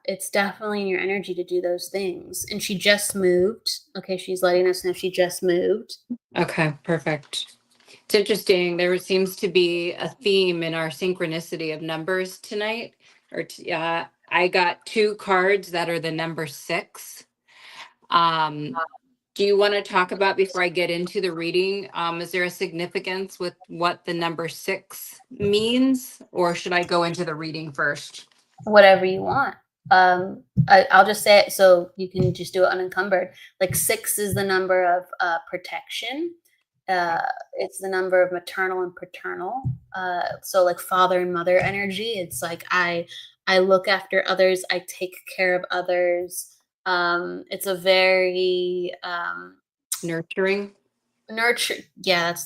it's definitely in your energy to do those things. And she just moved. Okay, she's letting us know she just moved. Okay, perfect. It's interesting. There seems to be a theme in our synchronicity of numbers tonight. I got 2 cards that are the number 6. Do you want to talk about, before I get into the reading, is there a significance with what the number 6 means, or should I go into the reading first? Whatever you want. I'll just say it so you can just do it unencumbered. Like 6 is the number of protection. It's the number of maternal and paternal. So like father and mother energy. It's like I look after others. I take care of others. It's a very nurturing. Yeah, it's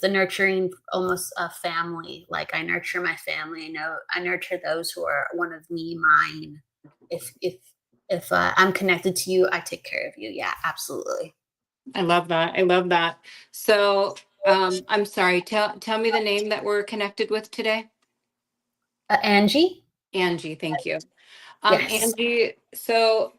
the nurturing, almost a family. Like I nurture my family. I nurture those who are one of me, mine. If I'm connected to you, I take care of you. Yeah, absolutely. I love that. So I'm sorry. Tell me the name that we're connected with today. Angie. Angie, thank you. Yes. Angie, so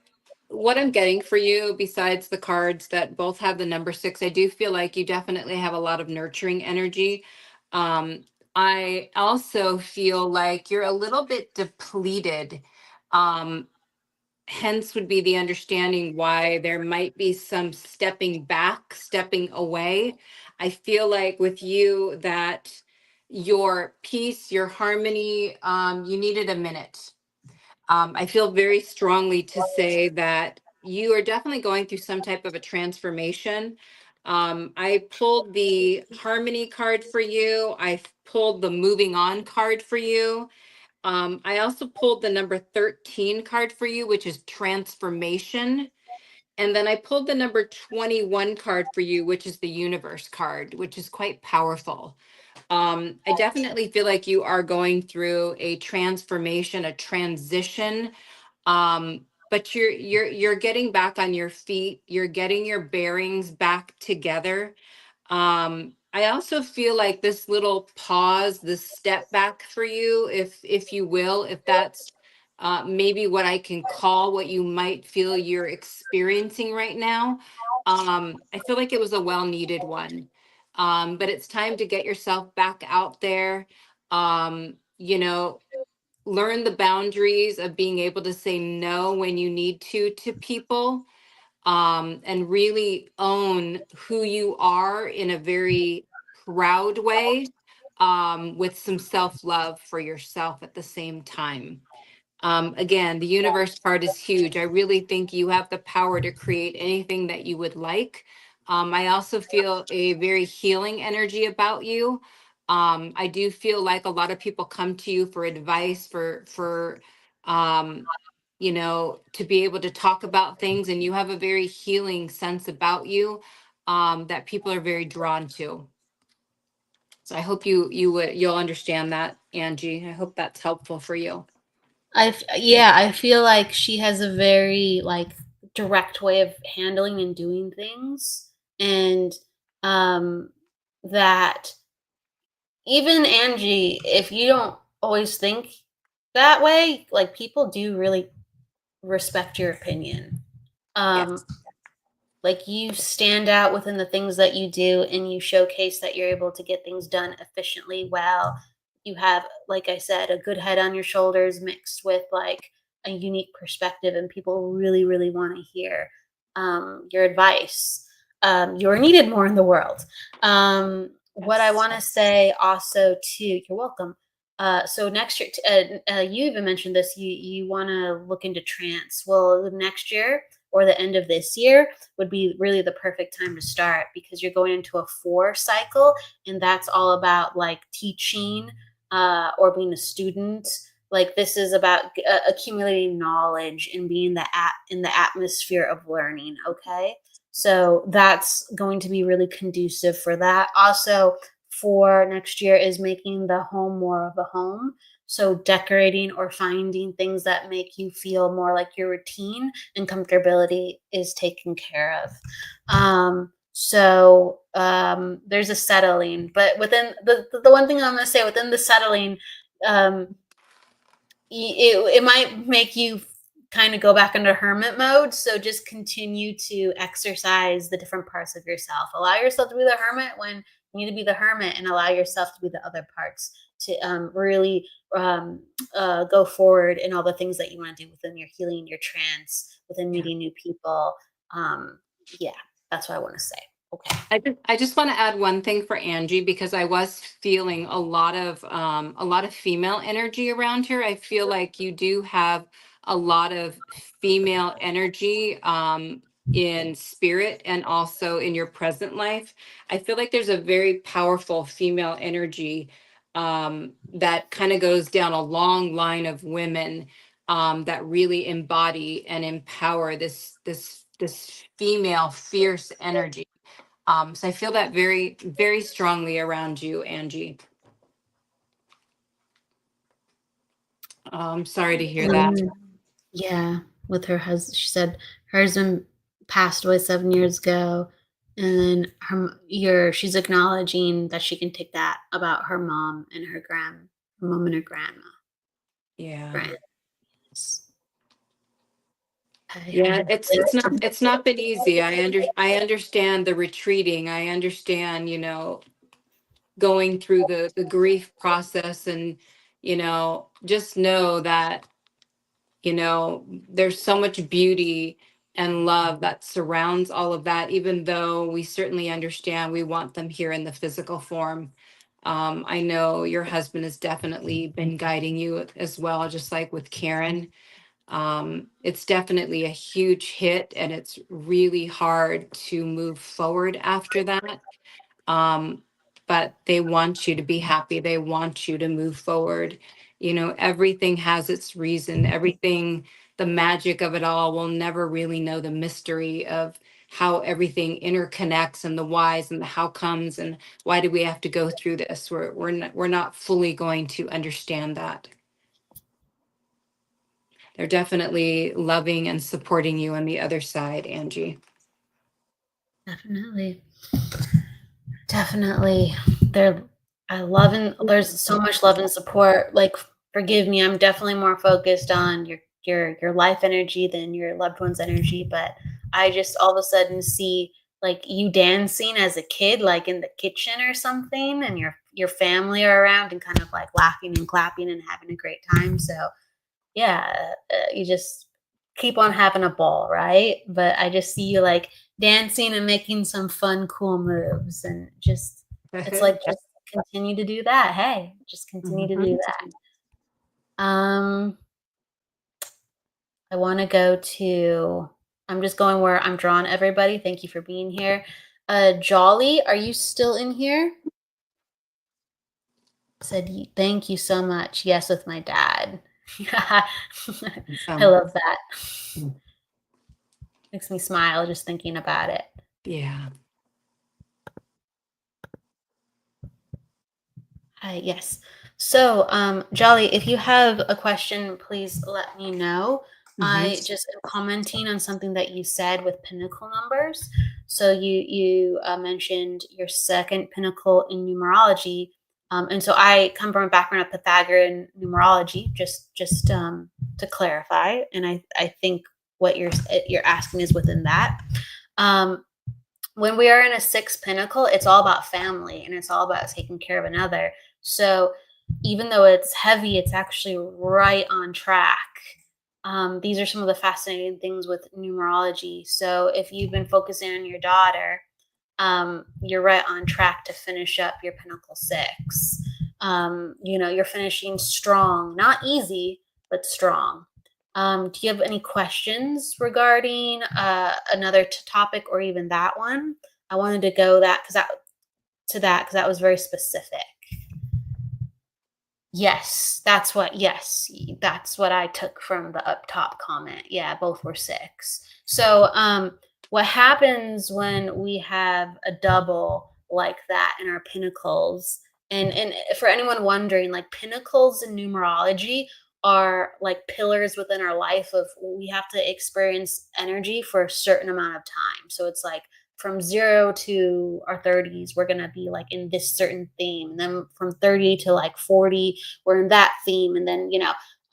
what I'm getting for you, besides the cards that both have the number 6, I do feel like you definitely have a lot of nurturing energy. I also feel like you're a little bit depleted. Hence would be the understanding why there might be some stepping back, stepping away. I feel like with you that your peace, your harmony, you needed a minute. I feel very strongly to say that you are definitely going through some type of a transformation. I pulled the harmony card for you. I pulled the moving on card for you. I also pulled the number 13 card for you, which is transformation. And then I pulled the number 21 card for you, which is the universe card, which is quite powerful. I definitely feel like you are going through a transformation, a transition. But you're getting back on your feet. You're getting your bearings back together. I also feel like this little pause, this step back for you, if you will, if that's maybe what I can call what you might feel you're experiencing right now. I feel like it was a well-needed one. But it's time to get yourself back out there. You know, learn the boundaries of being able to say no when you need to people, and really own who you are in a very proud way, with some self-love for yourself at the same time. Again, the universe part is huge. I really think you have the power to create anything that you would like. I also feel a very healing energy about you. I do feel like a lot of people come to you for advice, for um, to be able to talk about things, and you have a very healing sense about you, that people are very drawn to. So I hope you'll understand that, Angie. I hope that's helpful for you. Yeah, I feel like she has a very like direct way of handling and doing things, and um that even Angie, if you don't always think that way, like people do really respect your opinion. Yes. Um like you stand out within the things that you do, and you showcase that you're able to get things done efficiently well. You have, like I said, a good head on your shoulders mixed with like a unique perspective, and people really really want to hear your advice. You're needed more in the world. What I Yes. want to say also too, you're welcome. So next year, you even mentioned this. You want to look into trance. Well, next year or the end of this year would be really the perfect time to start, because you're going into a 4 cycle, and that's all about like teaching, or being a student. Like this is about accumulating knowledge and being in the atmosphere of learning. Okay, so that's going to be really conducive for that. Also, for next year is making the home more of a home. So decorating or finding things that make you feel more like your routine and comfortability is taken care of. There's a settling, but within the one thing I'm going to say within the settling, um, it might make you kind of go back into hermit mode. So just continue to exercise the different parts of yourself. Allow yourself to be the hermit when you need to be the hermit, and allow yourself to be the other parts to really go forward in all the things that you want to do within your healing, your trance, within Yeah. meeting new people. Um, yeah, that's what I want to say. Okay. I just want to add one thing for Angie, because I was feeling a lot of female energy around here. I feel like you do have a lot of female energy, in spirit and also in your present life. I feel like there's a very powerful female energy, that kind of goes down a long line of women, that really embody and empower this female fierce energy. So I feel that very, very strongly around you, Angie. I'm sorry to hear that. Yeah, with her husband, she said her husband passed away 7 years ago, and then she's acknowledging that she can take that about her mom and her mom and her Yeah. grand. Okay. Yeah, it's not been easy. I understand the retreating. I understand, going through the grief process, and just know that there's so much beauty and love that surrounds all of that, even though we certainly understand we want them here in the physical form. I know your husband has definitely been guiding you as well, just like with Karen. It's definitely a huge hit, and it's really hard to move forward after that. Um, but they want you to be happy. They want you to move forward. Everything has its reason. Everything, the magic of it all. We'll never really know the mystery of how everything interconnects and the whys and the how comes and why do we have to go through this. We're not fully going to understand that. They're definitely loving and supporting you on the other side, Angie. Definitely. There's so much love and support. Like, forgive me, I'm definitely more focused on your life energy than your loved one's energy, but I just all of a sudden see like you dancing as a kid, like in the kitchen or something, and your family are around and kind of like laughing and clapping and having a great time. So yeah, you just keep on having a ball, right? But I just see you like dancing and making some fun, cool moves, and just it's like just continue to do that. Hey, just continue to do that. I want to go to. I'm just going where I'm drawn. Everybody, thank you for being here. Jolly, are you still in here? Said thank you so much. Yes, with my dad. I love that. Makes me smile just thinking about it. Yeah. Yes. So, Jolly, if you have a question, please let me know. I just am commenting on something that you said with pinnacle numbers. So you mentioned your second pinnacle in numerology, and so I come from a background of Pythagorean numerology. Just to clarify, and I think what you're asking is within that. When we are in a sixth pinnacle, it's all about family and it's all about taking care of another. So even though it's heavy, it's actually right on track. These are some of the fascinating things with numerology. So if you've been focusing on your daughter, you're right on track to finish up your pinnacle 6. You're finishing strong, not easy, but strong. Do you have any questions regarding another topic or even that one? I wanted to go because that was very specific. Yes, that's what I took from the up top comment. Yeah, both were 6. So what happens when we have a double like that in our pinnacles, and for anyone wondering, like pinnacles in numerology are like pillars within our life of we have to experience energy for a certain amount of time. So it's like from 0 to our 30s, we're going to be like in this certain theme. And then from 30 to like 40, we're in that theme. And then,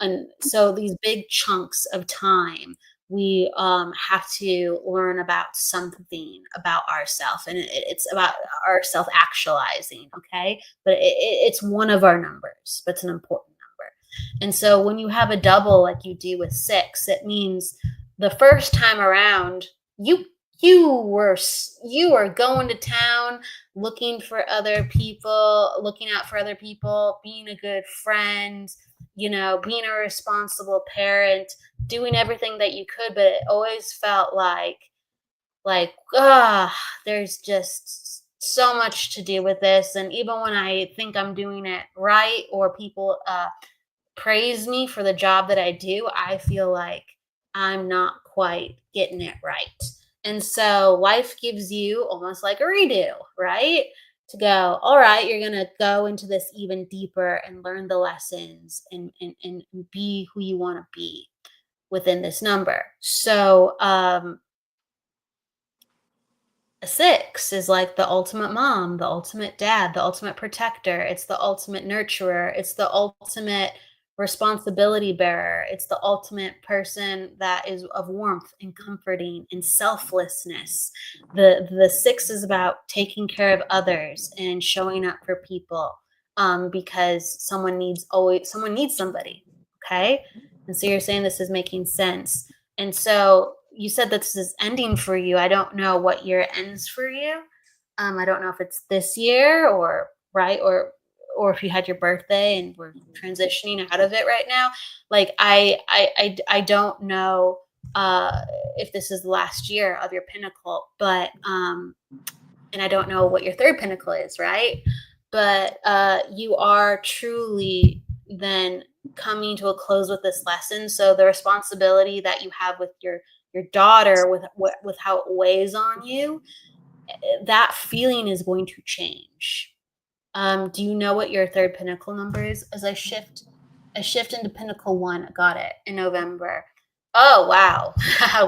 and so these big chunks of time, we have to learn about something about ourselves. And it's about our self-actualizing, okay? But it's one of our numbers, but it's an important number. And so when you have a double like you do with 6, it means the first time around, you were going to town, looking for other people, looking out for other people, being a good friend, being a responsible parent, doing everything that you could, but it always felt like there's just so much to do with this. And even when I think I'm doing it right or people praise me for the job that I do, I feel like I'm not quite getting it right. And so life gives you almost like a redo, right? To go, all right, you're going to go into this even deeper and learn the lessons and be who you want to be within this number. So a 6 is like the ultimate mom, the ultimate dad, the ultimate protector. It's the ultimate nurturer. It's the ultimate responsibility bearer. It's the ultimate person that is of warmth and comforting and selflessness. The 6 is about taking care of others and showing up for people because someone needs somebody. Okay. And so you're saying this is making sense. And so you said that this is ending for you. I don't know what year it ends for you. I don't know if it's this year or right or if you had your birthday and we're transitioning out of it right now. Like I don't know if this is the last year of your pinnacle, but and I don't know what your third pinnacle is, right? But you are truly then coming to a close with this lesson. So the responsibility that you have with your daughter, with how it weighs on you, that feeling is going to change. Do you know what your third pinnacle number is? As I shift into pinnacle 1, I got it in November. Oh wow.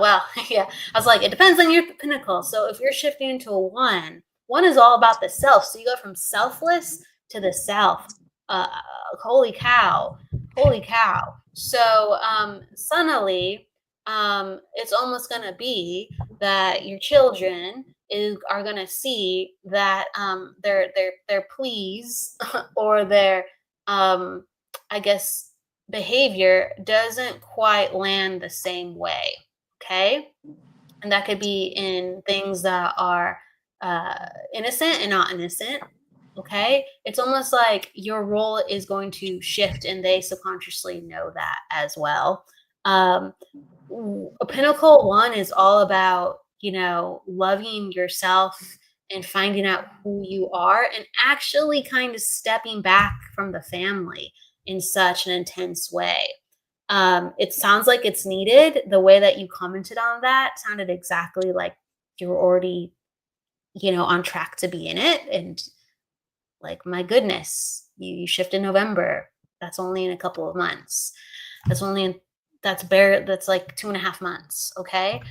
Well, yeah. I was like, it depends on your pinnacle. So if you're shifting into a 1, 1 is all about the self. So you go from selfless to the self. Uh, holy cow. Holy cow. So suddenly, it's almost gonna be that your children are going to see that their pleas or their I guess behavior doesn't quite land the same way. Okay, and that could be in things that are innocent and not innocent. Okay, it's almost like your role is going to shift, and they subconsciously know that as well. um, a pinnacle 1 is all about, loving yourself and finding out who you are and actually kind of stepping back from the family in such an intense way. It sounds like it's needed. The way that you commented on that sounded exactly like you're already, on track to be in it. And like, my goodness, you shift in November. That's only in a couple of months. That's only in that's like 2.5 months. Okay.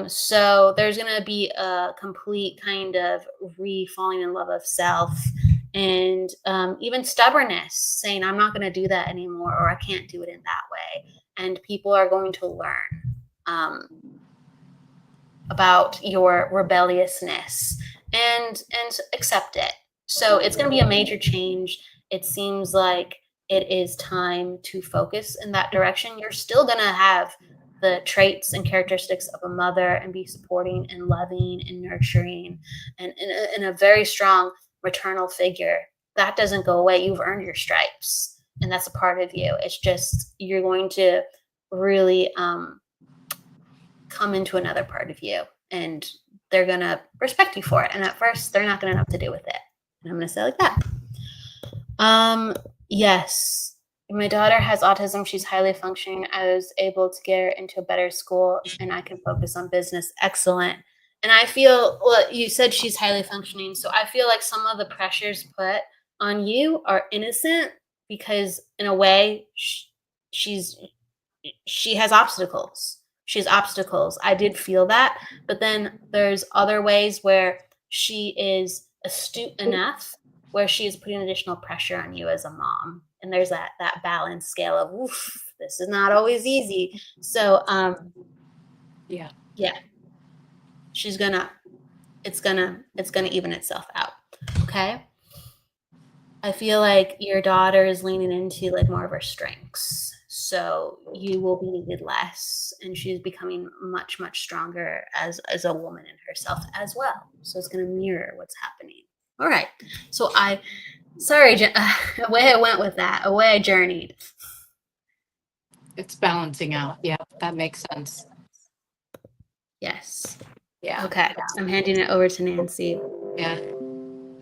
So there's gonna be a complete kind of re-falling in love of self, and even stubbornness, saying I'm not gonna do that anymore, or I can't do it in that way. And people are going to learn about your rebelliousness and accept it. So it's going to be a major change. It seems like it is time to focus in that direction. You're still going to have the traits and characteristics of a mother and be supporting and loving and nurturing and a very strong maternal figure. That doesn't go away. You've earned your stripes, and that's a part of you. It's just you're going to really come into another part of you, and they're going to respect you for it. And at first, they're not going to know what to do with it. And I'm going to say like that. Yes, my daughter has autism. She's highly functioning. I was able to get her into a better school, and I can focus on business. Excellent. And I feel, well, you said she's highly functioning. So I feel like some of the pressures put on you are innocent because, in a way, she has obstacles. She has obstacles. I did feel that. But then there's other ways where she is astute enough where she is putting additional pressure on you as a mom. And there's that balance scale of, oof, this is not always easy. So yeah. It's gonna even itself out. Okay. I feel like your daughter is leaning into like more of her strengths. So you will be needed less, and she's becoming much, much stronger as a woman in herself as well. So it's going to mirror what's happening. All right. So sorry, away I went with that, away I journeyed. It's balancing out. Yeah, that makes sense. Yes. Yeah. Okay. I'm handing it over to Nancy. Yeah.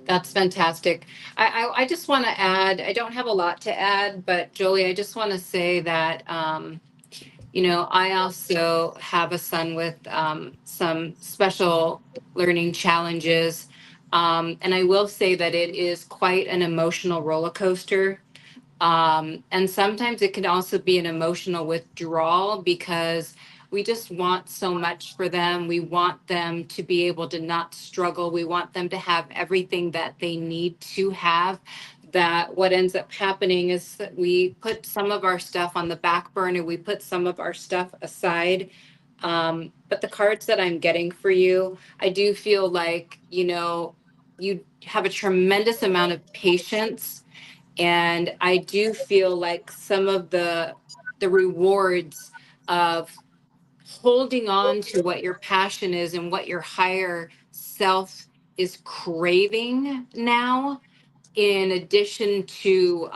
That's fantastic. I just want to add, I don't have a lot to add, but Jolie, I just want to say that, I also have a son with some special learning challenges. And I will say that it is quite an emotional roller coaster. And sometimes it can also be an emotional withdrawal because we just want so much for them. We want them to be able to not struggle. We want them to have everything that they need to have. That what ends up happening is that we put some of our stuff on the back burner. We put some of our stuff aside. But the cards that I'm getting for you, I do feel like, you have a tremendous amount of patience. And I do feel like some of the rewards of holding on to what your passion is and what your higher self is craving now, in addition to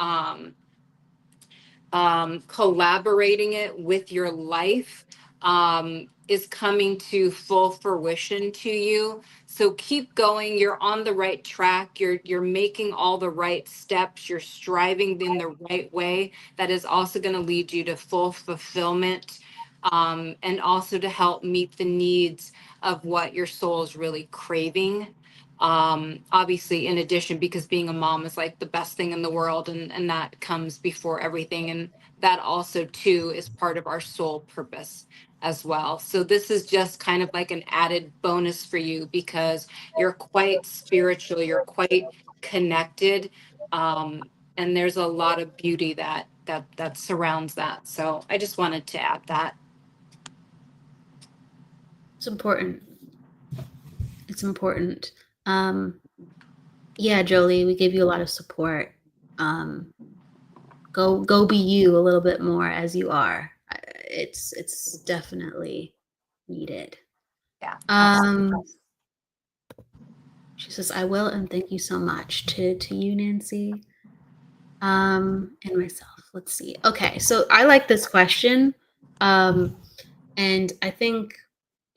collaborating it with your life, is coming to full fruition to you. So keep going. You're on the right track. You're making all the right steps. You're striving in the right way. That is also going to lead you to full fulfillment, and also to help meet the needs of what your soul is really craving. Obviously, in addition, because being a mom is like the best thing in the world, and that comes before everything. And that also too is part of our soul purpose as well. So this is just kind of like an added bonus for you, because you're quite spiritual, you're quite connected, and there's a lot of beauty that surrounds that. So I just wanted to add that. It's important. It's important. Yeah, Jolie, we gave you a lot of support. Go be you a little bit more as you are. It's definitely needed. Yeah. She says, I will, and thank you so much to you, Nancy. And myself. Let's see. Okay, so I like this question. And I think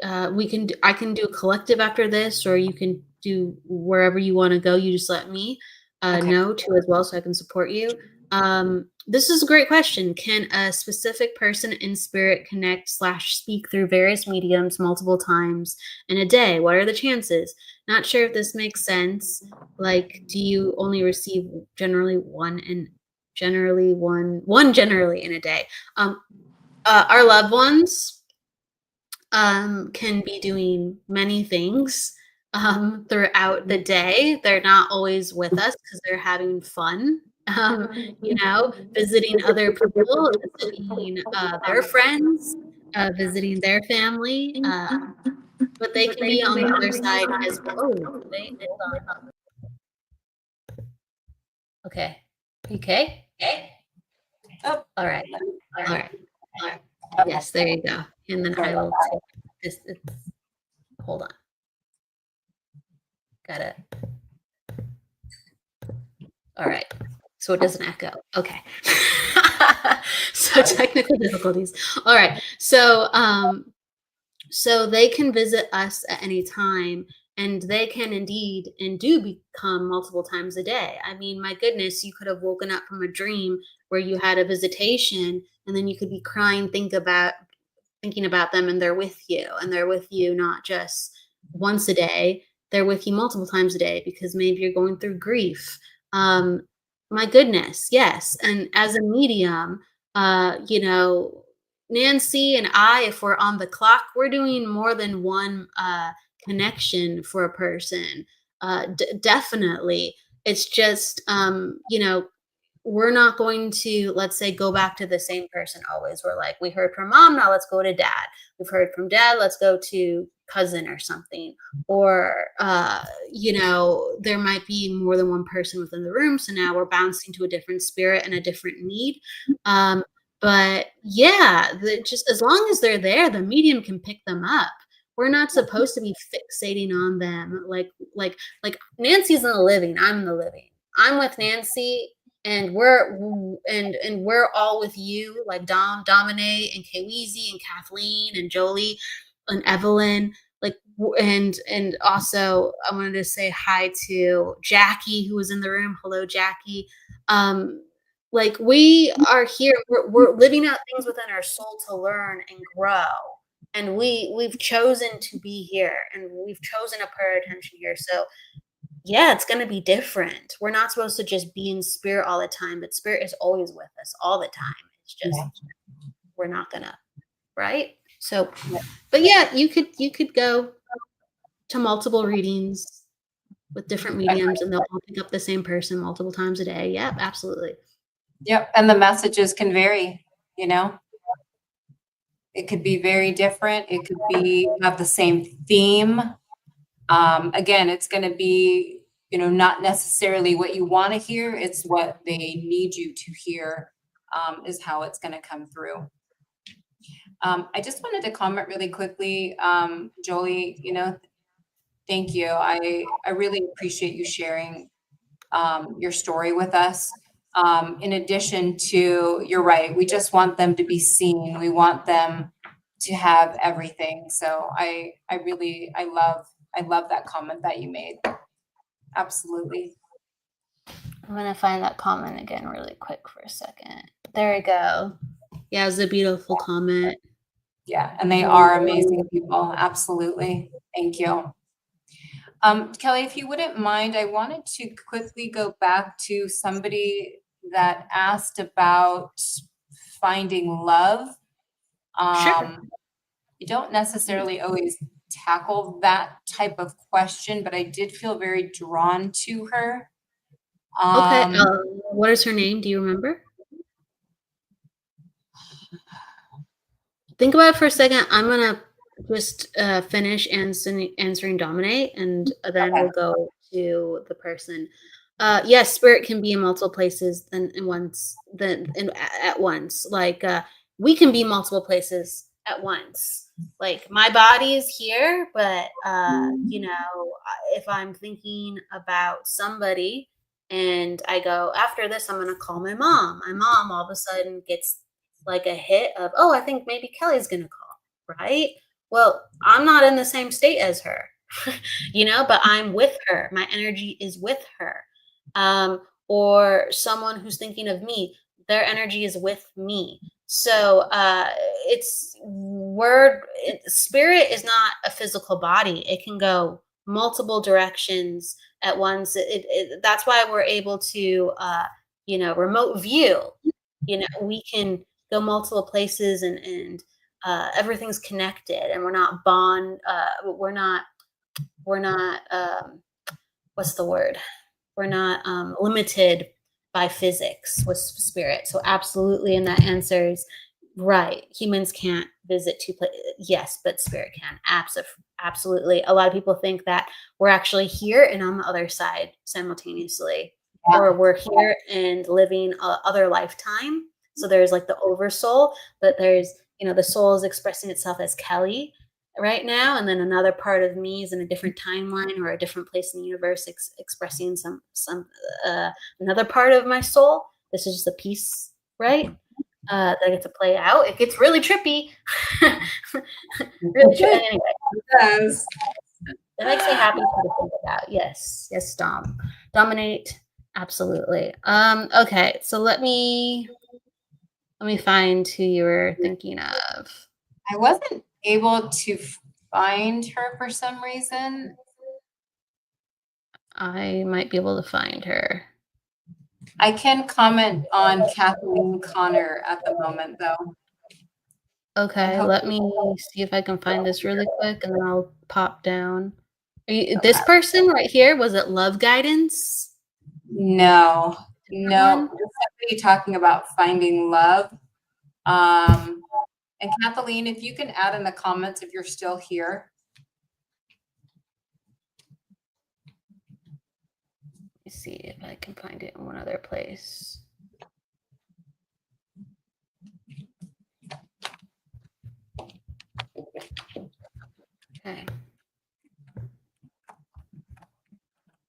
I can do a collective after this, or you can do wherever you want to go. You just let me know too as well, so I can support you. This is a great question. Can a specific person in spirit connect / speak through various mediums multiple times in a day? What are the chances? Not sure if this makes sense. Like, do you only receive generally one in a day? Our loved ones can be doing many things throughout the day. They're not always with us because they're having fun, visiting other people, visiting their friends, visiting their family. But they can be on the other side as well. Oh, hold on. Okay. Okay. Oh, All right. All right. Yes, there you go. And then I will take this. Hold on. Got it. All right. So it doesn't echo. Okay. So technical difficulties. All right. So they can visit us at any time, and they can indeed and do become multiple times a day. I mean, my goodness, you could have woken up from a dream where you had a visitation, and then you could be crying, thinking about them, and they're with you not just once a day, they're with you multiple times a day, because maybe you're going through grief. My goodness, yes. And as a medium, Nancy and I, if we're on the clock, we're doing more than one connection for a person. Definitely. It's just, we're not going to, let's say, go back to the same person always. We're like, we heard from mom, now let's go to dad. We've heard from dad, let's go to cousin or something. Or, there might be more than one person within the room. So now we're bouncing to a different spirit and a different need. But yeah, just as long as they're there, the medium can pick them up. We're not supposed to be fixating on them. Like Nancy's in the living, I'm in the living. I'm with Nancy, and we're all with you, like Domine and Kweezy and Kathleen and Jolie and Evelyn. Like, and also I wanted to say hi to Jackie, who was in the room. Hello, Jackie. Like, we are here, we're living out things within our soul to learn and grow. And we've chosen to be here, and we've chosen to put our attention here. So yeah, it's going to be different. We're not supposed to just be in spirit all the time, but spirit is always with us all the time. It's just, we're not gonna, right? So, but yeah, you could go to multiple readings with different mediums, and they'll all pick up the same person multiple times a day. Yeah, absolutely. Yep. And the messages can vary, it could be very different. It could have the same theme. Again, it's going to be, not necessarily what you want to hear. It's what they need you to hear, is how it's going to come through. I just wanted to comment really quickly, Jolie, thank you. I really appreciate you sharing your story with us. In addition to, you're right, we just want them to be seen. We want them to have everything. So I love that comment that you made. Absolutely. I'm gonna find that comment again really quick for a second. There we go. Yeah, it was a beautiful comment. Yeah, and they are amazing people. Absolutely. Thank you. Kelly, if you wouldn't mind, I wanted to quickly go back to somebody that asked about finding love. Sure. You don't necessarily always tackle that type of question, but I did feel very drawn to her. Okay. What is her name? Do you remember? Think about it for a second. I'm gonna just finish answering dominate, and then Okay. we'll go to the person. Yes, spirit can be in multiple places at once. Like we can be multiple places at once. Like my body is here, but if I'm thinking about somebody and I go after this, I'm gonna call my mom. My mom all of a sudden gets like a hit of, oh, I think maybe Kelly's gonna call, right? Well, I'm not in the same state as her, but I'm with her. My energy is with her. Or someone who's thinking of me, their energy is with me. So spirit is not a physical body. It can go multiple directions at once. That's why we're able to, remote view. We can go multiple places and everything's connected, and we're not what's the word, we're not limited by physics with spirit. So absolutely, and that answers right. Humans can't visit two places. Yes, but spirit can. Absolutely. A lot of people think that we're actually here and on the other side simultaneously, or we're here and living other lifetime. So there's like the oversoul, but there's, the soul is expressing itself as Kelly right now, and then another part of me is in a different timeline or a different place in the universe expressing some another part of my soul. This is just a piece, right? That I get to play out. It gets really trippy. Really trippy. Anyway, Yes. it makes me happy to think about. Yes, dominate. Absolutely. Okay, so let me find who you were thinking of. I wasn't able to find her for some reason. I might be able to find her. I can comment on Kathleen Connor at the moment, though. Okay, let me see if I can find this really quick, and then I'll pop down. Okay. This person right here, was it love guidance? No. Just somebody talking about finding love. And Kathleen, if you can add in the comments if you're still here. Let me see if I can find it in one other place. Okay.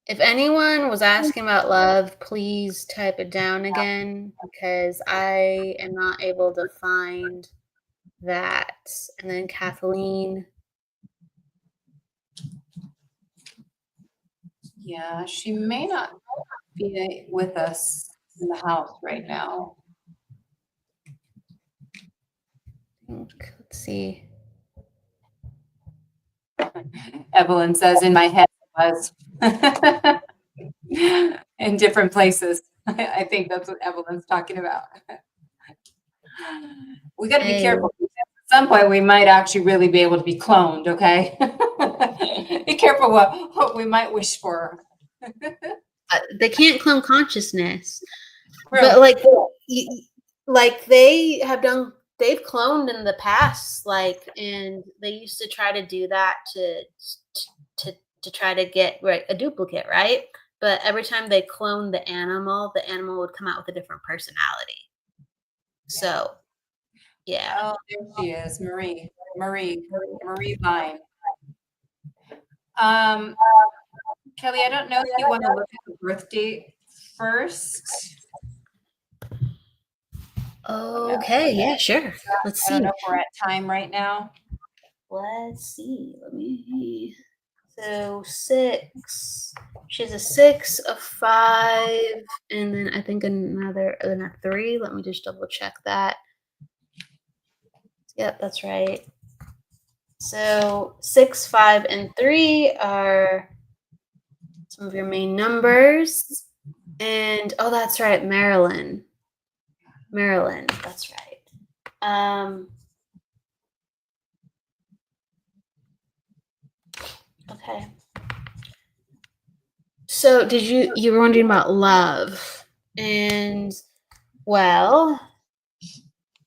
If anyone was asking about love, please type it down again, because I am not able to find that. And then Kathleen. Yeah, she may not be with us in the house right now. Let's see. Evelyn says, in my head it was. In different places. I think that's what Evelyn's talking about. We got to be careful. At some point, we might actually really be able to be cloned, okay? Be careful what we might wish for. They can't clone consciousness. Really? But they've cloned in the past, and they used to try to do that to try to get a duplicate, right? But every time they cloned the animal would come out with a different personality. So, yeah. Oh, there she is, Marie Vine. Kelly, I don't know if you want to look at the birth date first. Okay, yeah, sure. Let's I don't see. know if we're at time right now. Let's see. Let me. So 6. She has a 6, a 5, and then I think another, then a 3. Let me just double check that. Yep, that's right. So 6, 5, and 3 are some of your main numbers. And oh, that's right, Marilyn. Marilyn, that's right. Okay. So you were wondering about love. And well,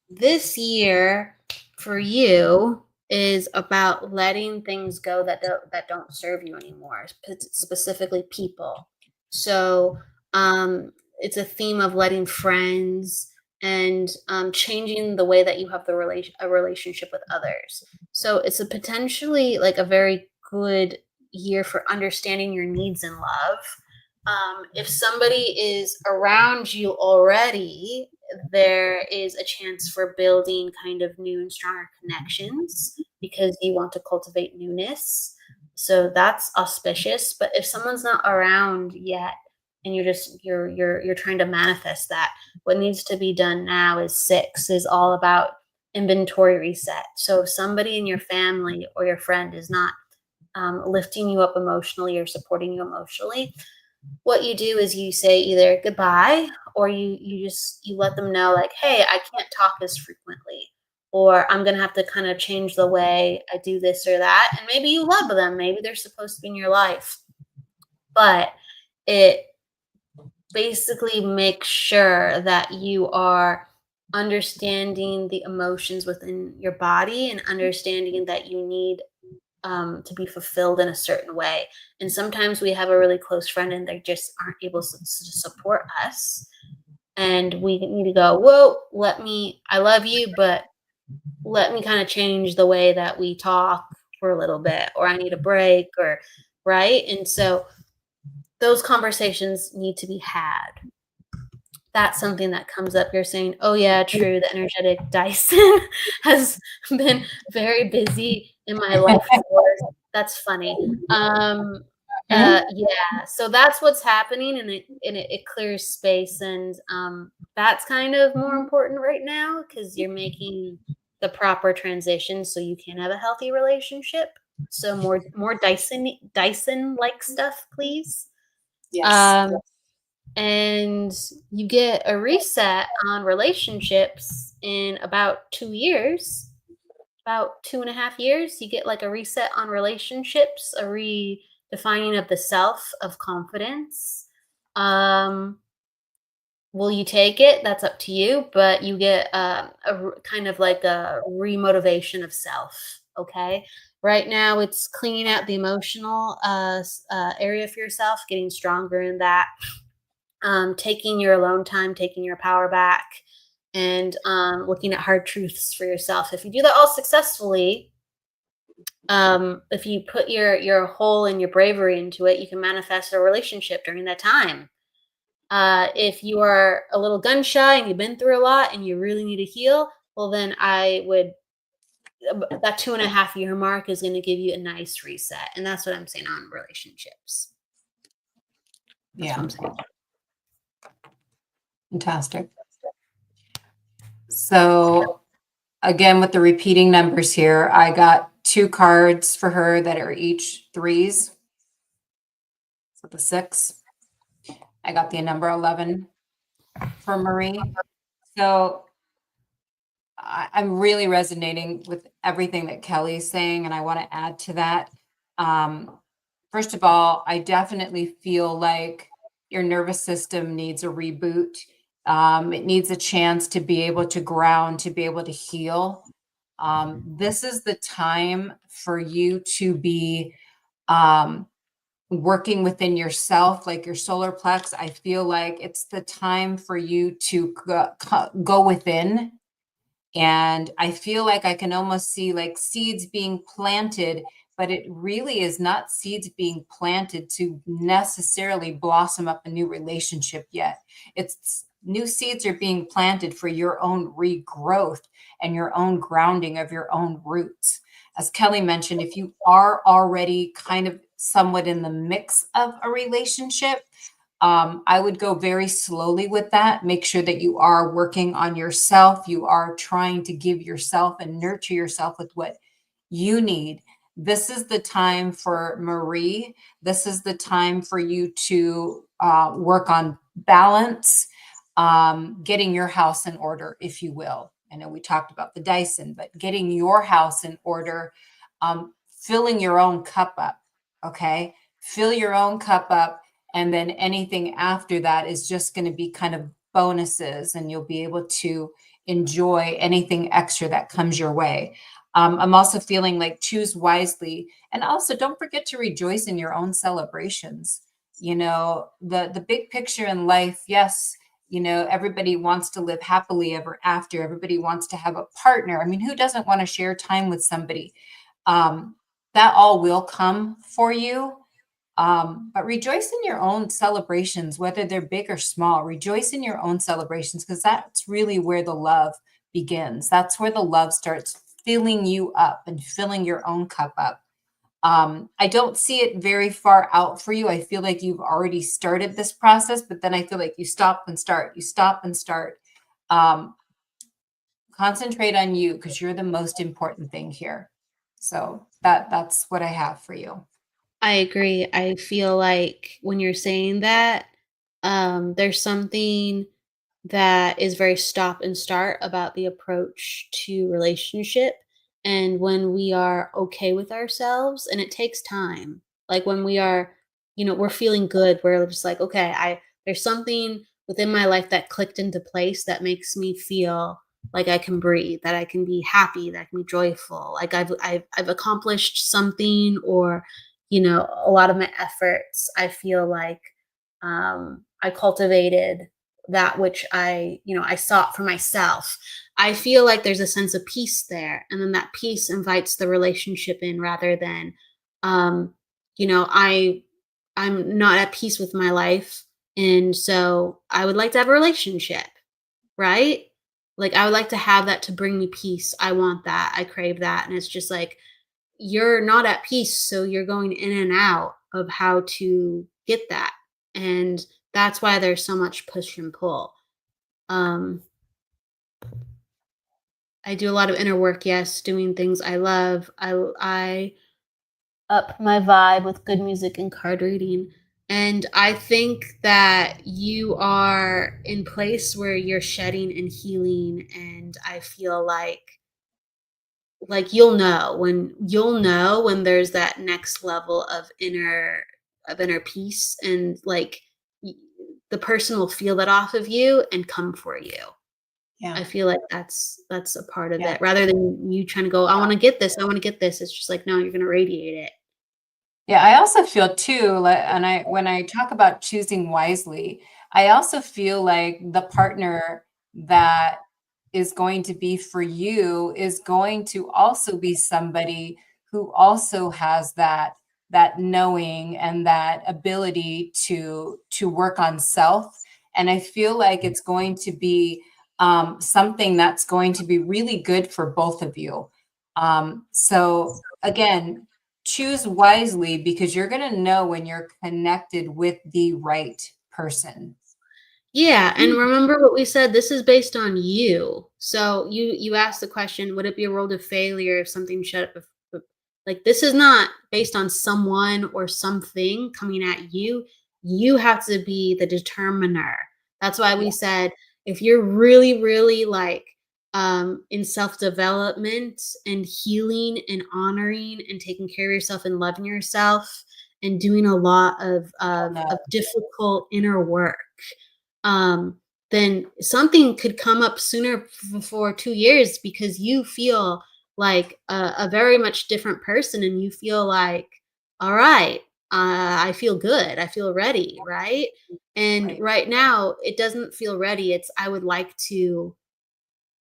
this year for you is about letting things go that don't serve you anymore, specifically people. So it's a theme of letting friends and changing the way that you have a relationship with others. So it's a potentially like a very good year for understanding your needs in love. If somebody is around you already, there is a chance for building kind of new and stronger connections because you want to cultivate newness. So that's auspicious. But if someone's not around yet and you're trying to manifest that, what needs to be done now is 6 is all about inventory reset. So if somebody in your family or your friend is not lifting you up emotionally or supporting you emotionally, what you do is you say either goodbye or you let them know like, hey, I can't talk as frequently, or I'm gonna have to kind of change the way I do this or that. And maybe you love them, maybe they're supposed to be in your life, but it basically makes sure that you are understanding the emotions within your body and understanding that you need to be fulfilled in a certain way. And sometimes we have a really close friend and they just aren't able to support us. And we need to go, whoa, I love you, but let me kind of change the way that we talk for a little bit, or I need a break, or right. And so those conversations need to be had. That's something that comes up. You're saying, oh, yeah, true. The energetic Dyson has been very busy in my life force. That's funny. Yeah, so that's what's happening, and it clears space, and that's kind of more important right now because you're making the proper transition so you can have a healthy relationship. So more Dyson like stuff, please. Yes. And you get a reset on relationships in about 2 years, about 2.5 years. You get like a reset on relationships, a redefining of the self, of confidence. Will you take it? That's up to you, but you get kind of like a remotivation of self. Okay. Right now, it's cleaning out the emotional area for yourself, getting stronger in that, taking your alone time, taking your power back, and looking at hard truths for yourself. If you do that all successfully, if you put your whole and your bravery into it, you can manifest a relationship during that time. If you are a little gun shy and you've been through a lot and you really need to heal, well, then I would that 2.5 year mark is going to give you a nice reset, and that's what I'm saying on relationships. That's what I'm saying. Fantastic. So again, with the repeating numbers here, I got 2 cards for her that are each 3s. So the 6. I got the number 11 for Marie. So I'm really resonating with everything that Kelly's saying, and I want to add to that. First of all, I definitely feel like your nervous system needs a reboot. It needs a chance to be able to ground, to be able to heal. This is the time for you to be working within yourself, like your solar plex. I feel like it's the time for you to go within. And I feel like I can almost see like seeds being planted, but it really is not seeds being planted to necessarily blossom up a new relationship yet. It's new seeds are being planted for your own regrowth and your own grounding of your own roots. As Kelly mentioned, if you are already kind of somewhat in the mix of a relationship, I would go very slowly with that. Make sure that you are working on yourself. You are trying to give yourself and nurture yourself with what you need. This is the time for Marie. This is the time for you to work on balance, getting your house in order, if you will. I know we talked about the Dyson, but getting your house in order, filling your own cup up. Okay. Fill your own cup up. And then anything after that is just going to be kind of bonuses, and you'll be able to enjoy anything extra that comes your way. I'm also feeling like choose wisely. And also don't forget to rejoice in your own celebrations. You know, the big picture in life, yes, you know, everybody wants to live happily ever after. Everybody wants to have a partner. I mean, who doesn't want to share time with somebody? That all will come for you. But rejoice in your own celebrations, whether they're big or small. Rejoice in your own celebrations, because that's really where the love begins. That's where the love starts filling you up and filling your own cup up. I don't see it very far out for you. I feel like you've already started this process, but then I feel like you stop and start, you stop and start. Concentrate on you, because you're the most important thing here. So that's what I have for you. I agree. I feel like when you're saying that, there's something that is very stop and start about the approach to relationship. And when we are okay with ourselves, and it takes time, like when we are, we're feeling good, we're just like, okay, there's something within my life that clicked into place that makes me feel like I can breathe, that I can be happy, that I can be joyful, like I've accomplished something, or a lot of my efforts, I feel like I cultivated that which I sought for myself. I feel like there's a sense of peace there, and then that peace invites the relationship in, rather than um, I'm not at peace with my life, and so I would like to have a relationship, right? Like I would like to have that to bring me peace. I want that. I crave that, and it's just like you're not at peace, so you're going in and out of how to get that. And that's why there's so much push and pull. Um, I do a lot of inner work, yes, doing things I love. I up my vibe with good music and card reading. And I think that you are in place where you're shedding and healing, and I feel like you'll know when there's that next level of inner peace, and like y- the person will feel that off of you and come for you. Yeah. I feel like that's a part of Yeah. it, rather than you trying to go, I want to get this, I want to get this. It's just like, no, you're going to radiate it. Yeah, I also feel too, and when I talk about choosing wisely, I also feel like the partner that is going to be for you is going to also be somebody who also has that knowing and that ability to work on self. And I feel like it's going to be something that's going to be really good for both of you. So again, choose wisely, because you're going to know when you're connected with the right person. Yeah, and remember what we said, this is based on you. So you asked the question, would it be a world of failure if something shut up? Like, this is not based on someone or something coming at you. You have to be the determiner. That's why we Yeah. said, if you're really, really like in self-development and healing and honoring and taking care of yourself and loving yourself and doing a lot of Oh, of, no. of difficult inner work, um, then something could come up sooner for 2 years, because you feel like a very much different person, and you feel like, all right, I feel good, I feel ready, right? And Right. right now it doesn't feel ready. It's, I would like to,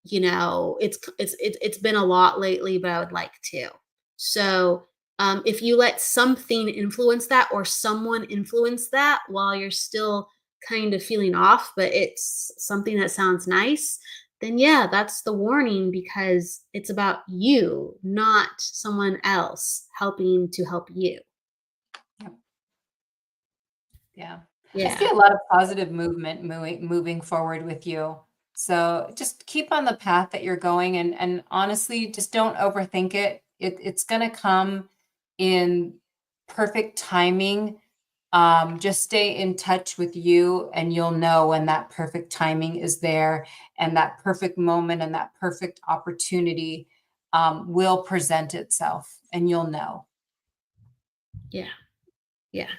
it's been a lot lately, but I would like to. So if you let something influence that, or someone influence that while you're still kind of feeling off, but it's something that sounds nice, then yeah, that's the warning because it's about you, not someone else helping to help you. Yep. Yeah. I see Yeah. a lot of positive movement moving forward with you. So just keep on the path that you're going, and honestly, just don't overthink it. It's gonna come in perfect timing. Just stay in touch with you, and you'll know when that perfect timing is there, and that perfect moment and that perfect opportunity will present itself, and you'll know. Yeah. Yeah.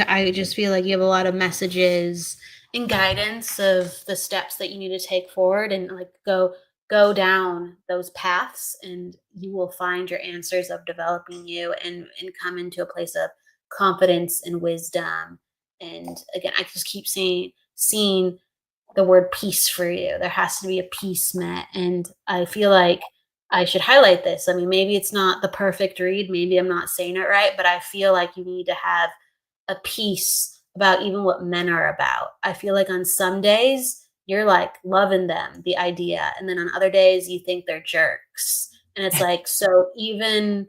I just feel like you have a lot of messages and guidance of the steps that you need to take forward and like go down those paths and you will find your answers of developing you and come into a place of confidence and wisdom. And again, I just keep seeing the word peace for you. There has to be a peace met. And I feel like I should highlight this. I mean, maybe it's not the perfect read. Maybe I'm not saying it right, but I feel like you need to have a piece about even what men are about. I feel like on some days you're like loving them, the idea, and then on other days you think they're jerks. And it's like, so even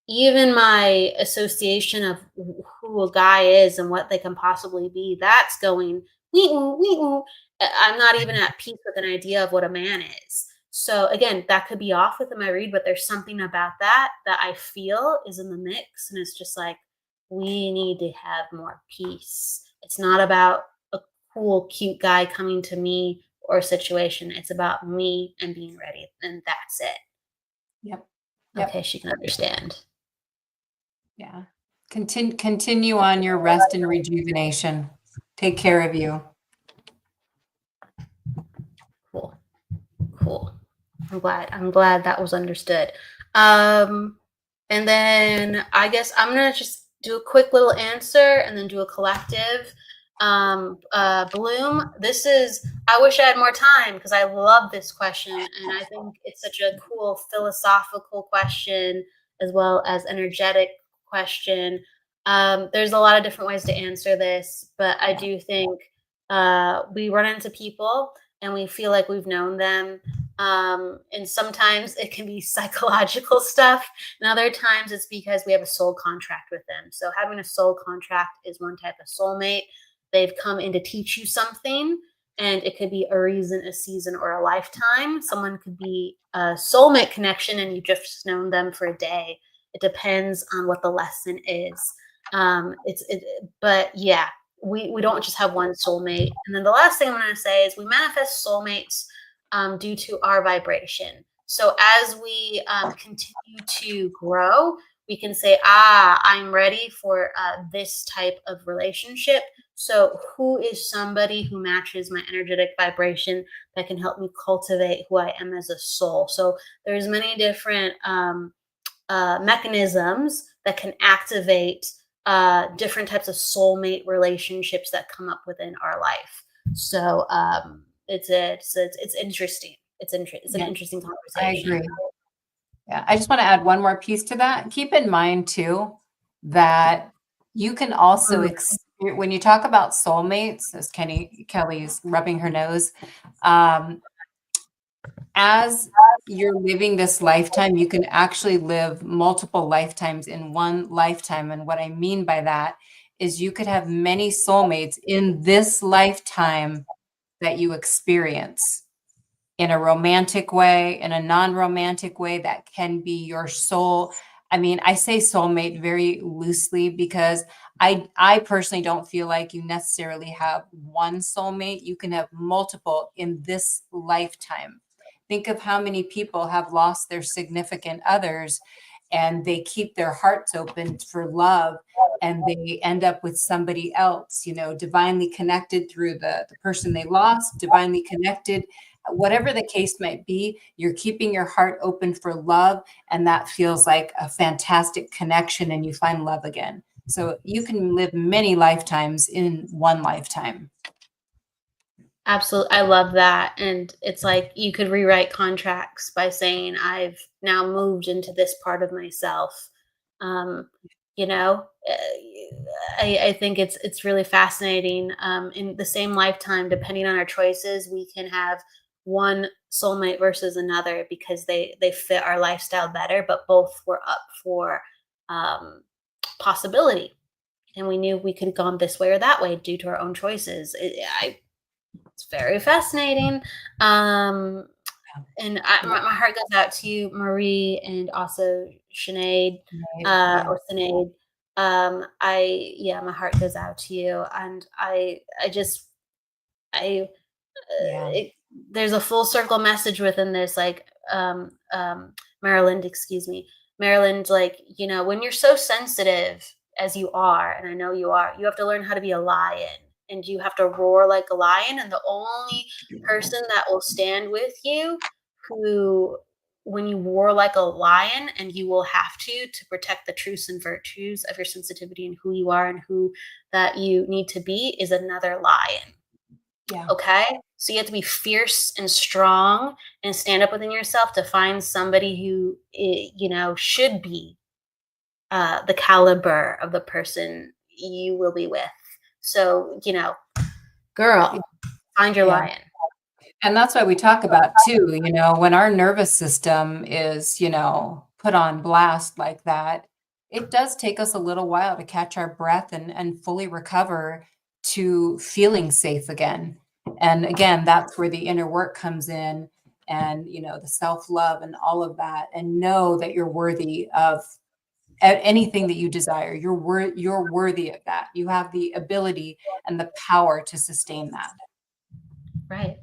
my association of who a guy is and what they can possibly be, that's going wee-oo, wee-oo. I'm not even at peace with an idea of what a man is. So again, that could be off within my read, but there's something about that that I feel is in the mix, and it's just like we need to have more peace. It's not about a cool, cute guy coming to me or a situation. It's about me and being ready, and that's it. Yep. Okay, Yep. she can understand. Yeah. Continue on your rest and rejuvenation. Take care of you. Cool. Cool. I'm glad that was understood. Um, and then I guess I'm gonna just do a quick little answer and then do a collective. Bloom, this is I wish I had more time because I love this question and I think it's such a cool philosophical question as well as energetic question. There's a lot of different ways to answer this, but I do think we run into people and we feel like we've known them. And sometimes it can be psychological stuff, and other times it's because we have a soul contract with them. So having a soul contract is one type of soulmate. They've come in to teach you something, and it could be a reason, a season, or a lifetime. Someone could be a soulmate connection, and you've just known them for a day. It depends on what the lesson is. But yeah, we don't just have one soulmate. And then the last thing I'm going to say is we manifest soulmates due to our vibration. So as we continue to grow, we can say, I'm ready for this type of relationship. So who is somebody who matches my energetic vibration that can help me cultivate who I am as a soul? So there's many different mechanisms that can activate different types of soulmate relationships that come up within our life. So it's interesting. It's an Yeah, interesting I conversation. agree. Yeah, I just want to add one more piece to that. Keep in mind too that you can also when you talk about soulmates, as Kelly is rubbing her nose, as you're living this lifetime, you can actually live multiple lifetimes in one lifetime. And what I mean by that is you could have many soulmates in this lifetime that you experience in a romantic way, in a non-romantic way that can be your soul. I mean, I say soulmate very loosely because I personally don't feel like you necessarily have one soulmate. You can have multiple in this lifetime. Think of how many people have lost their significant others and they keep their hearts open for love and they end up with somebody else, divinely connected through the person they lost, divinely connected. Whatever the case might be, you're keeping your heart open for love, and that feels like a fantastic connection, and you find love again. So you can live many lifetimes in one lifetime. Absolutely. I love that. And it's like you could rewrite contracts by saying, I've now moved into this part of myself. Um, I think it's really fascinating. In the same lifetime, depending on our choices, we can have one soulmate versus another because they fit our lifestyle better, but both were up for um, possibility, and we knew we could have gone this way or that way due to our own choices. It's very fascinating. Um, and my heart goes out to you, Marie, and also Sinead, or Sinead. My heart goes out to you, and I just, I, Yeah. there's a full circle message within this, like, Maryland, excuse me, Maryland, like, when you're so sensitive as you are, and I know you are, you have to learn how to be a lion, and you have to roar like a lion, and the only person that will stand with you, who, when you roar like a lion, and you will have to protect the truths and virtues of your sensitivity and who you are and who that you need to be, is another lion. Yeah. Okay? So you have to be fierce and strong and stand up within yourself to find somebody who, should be the caliber of the person you will be with. So, girl, find your Yeah. lion. And that's why we talk about too, when our nervous system is, put on blast like that, it does take us a little while to catch our breath and fully recover to feeling safe again. And again, that's where the inner work comes in, and, the self-love and all of that, and know that you're worthy of anything that you desire. You're worthy of that. You have the ability and the power to sustain that. Right.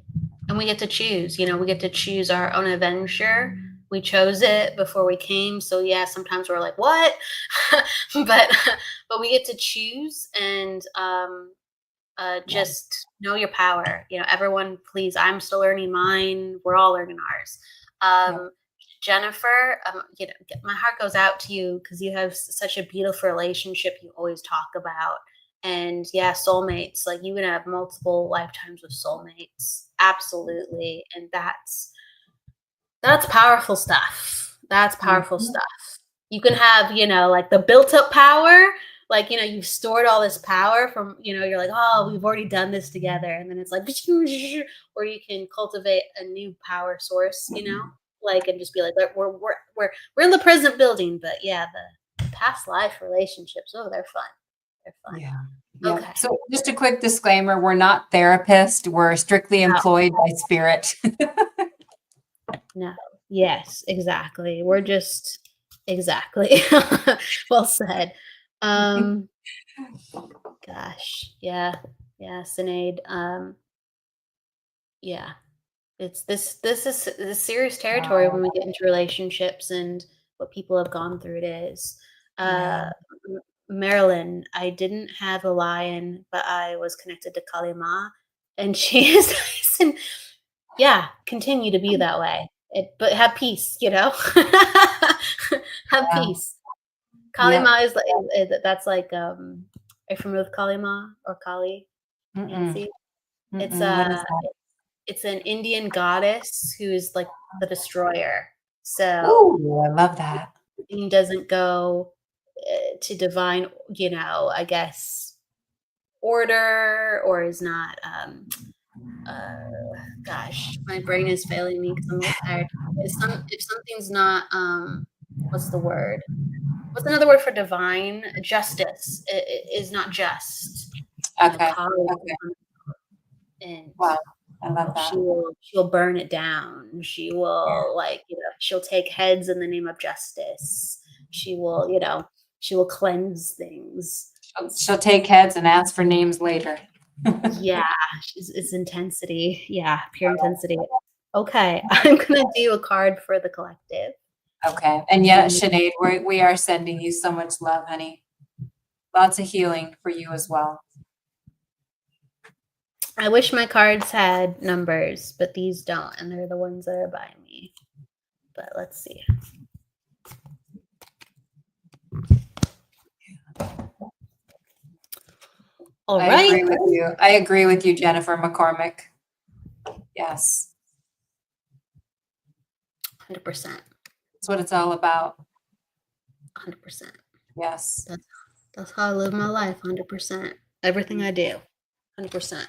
And we get to choose, we get to choose our own adventure. We chose it before we came. So yeah, sometimes we're like, what? but we get to choose, and just know your power. Everyone, please, I'm still learning mine. We're all learning ours. Jennifer, my heart goes out to you because you have such a beautiful relationship you always talk about. And yeah, soulmates, like you can have multiple lifetimes with soulmates. Absolutely. And that's powerful stuff. That's powerful stuff. You can have, like the built up power, like, you've stored all this power from, you're like, oh, we've already done this together. And then it's like, or you can cultivate a new power source, like, and just be like, we're in the present building. But yeah, the past life relationships, oh, they're fun. They're fun. Yeah. Yeah. Okay. So just a quick disclaimer, we're not therapists. We're strictly employed by spirit. No. Yes, exactly. We're just exactly. Well said. Gosh. Yeah. Yeah, Sinead. Yeah. This is serious territory when we get into relationships and what people have gone through. It is. Yeah. Marilyn, I didn't have a lion, but I was connected to Kalima, and she is nice, and yeah, continue to be that way. But have peace, have Yeah. peace. Yeah. Kalima that's like, are you familiar with Kalima or Kali, Nancy? It's What is that? it's an Indian goddess who is like the destroyer. So Oh, I love that. he doesn't go to divine, I guess, order, or is not. Gosh, my brain is failing me because I'm a little tired. If something's not, what's the word? What's another word for divine? Justice is not just. Okay. Kali, Okay. and Wow. I love that. she'll burn it down. She will, like, she'll take heads in the name of justice. She will, she will cleanse things. She'll take heads and ask for names later. Yeah, it's intensity. Yeah, pure intensity. Okay, I'm gonna do a card for the collective. Okay. And yeah, Sinead, we are sending you so much love, honey. Lots of healing for you as well. I wish my cards had numbers, but these don't, and they're the ones that are by me. But let's see. All right. I agree with you. I agree with you, Jennifer McCormick. Yes. 100%. That's what it's all about. 100%. Yes. That's how I live my life, 100%. Everything I do, 100%.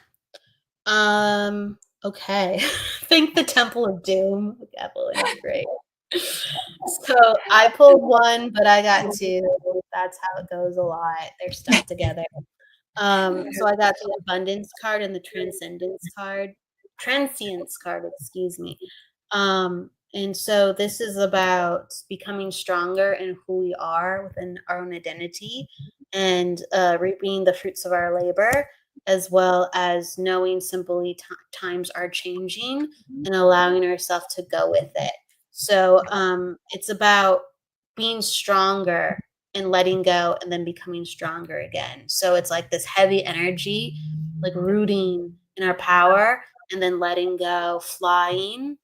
Okay. Think the Temple of Doom. Evelyn, you're great. So I pulled one, but I got two. That's how it goes a lot. They're stuck together. So I got the abundance card and the transience card, excuse me. And so this is about becoming stronger in who we are within our own identity and reaping the fruits of our labor, as well as knowing simply times are changing and allowing ourselves to go with it. So it's about being stronger and letting go and then becoming stronger again. So it's like this heavy energy, like rooting in our power and then letting go, flying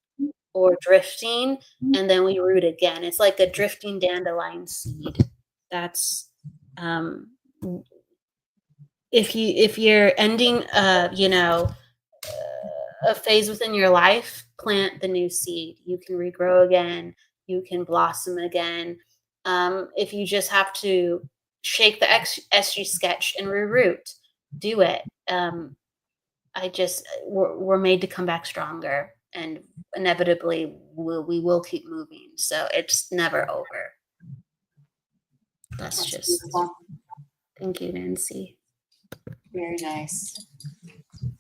or drifting, and then we root again. It's like a drifting dandelion seed. That's if you're ending a phase within your life, plant the new seed. You can regrow again. You can blossom again. If you just have to shake the SG sketch and reroot, do it. We're made to come back stronger, and inevitably we will keep moving. So it's never over. That's just beautiful. Thank you, Nancy. Very nice.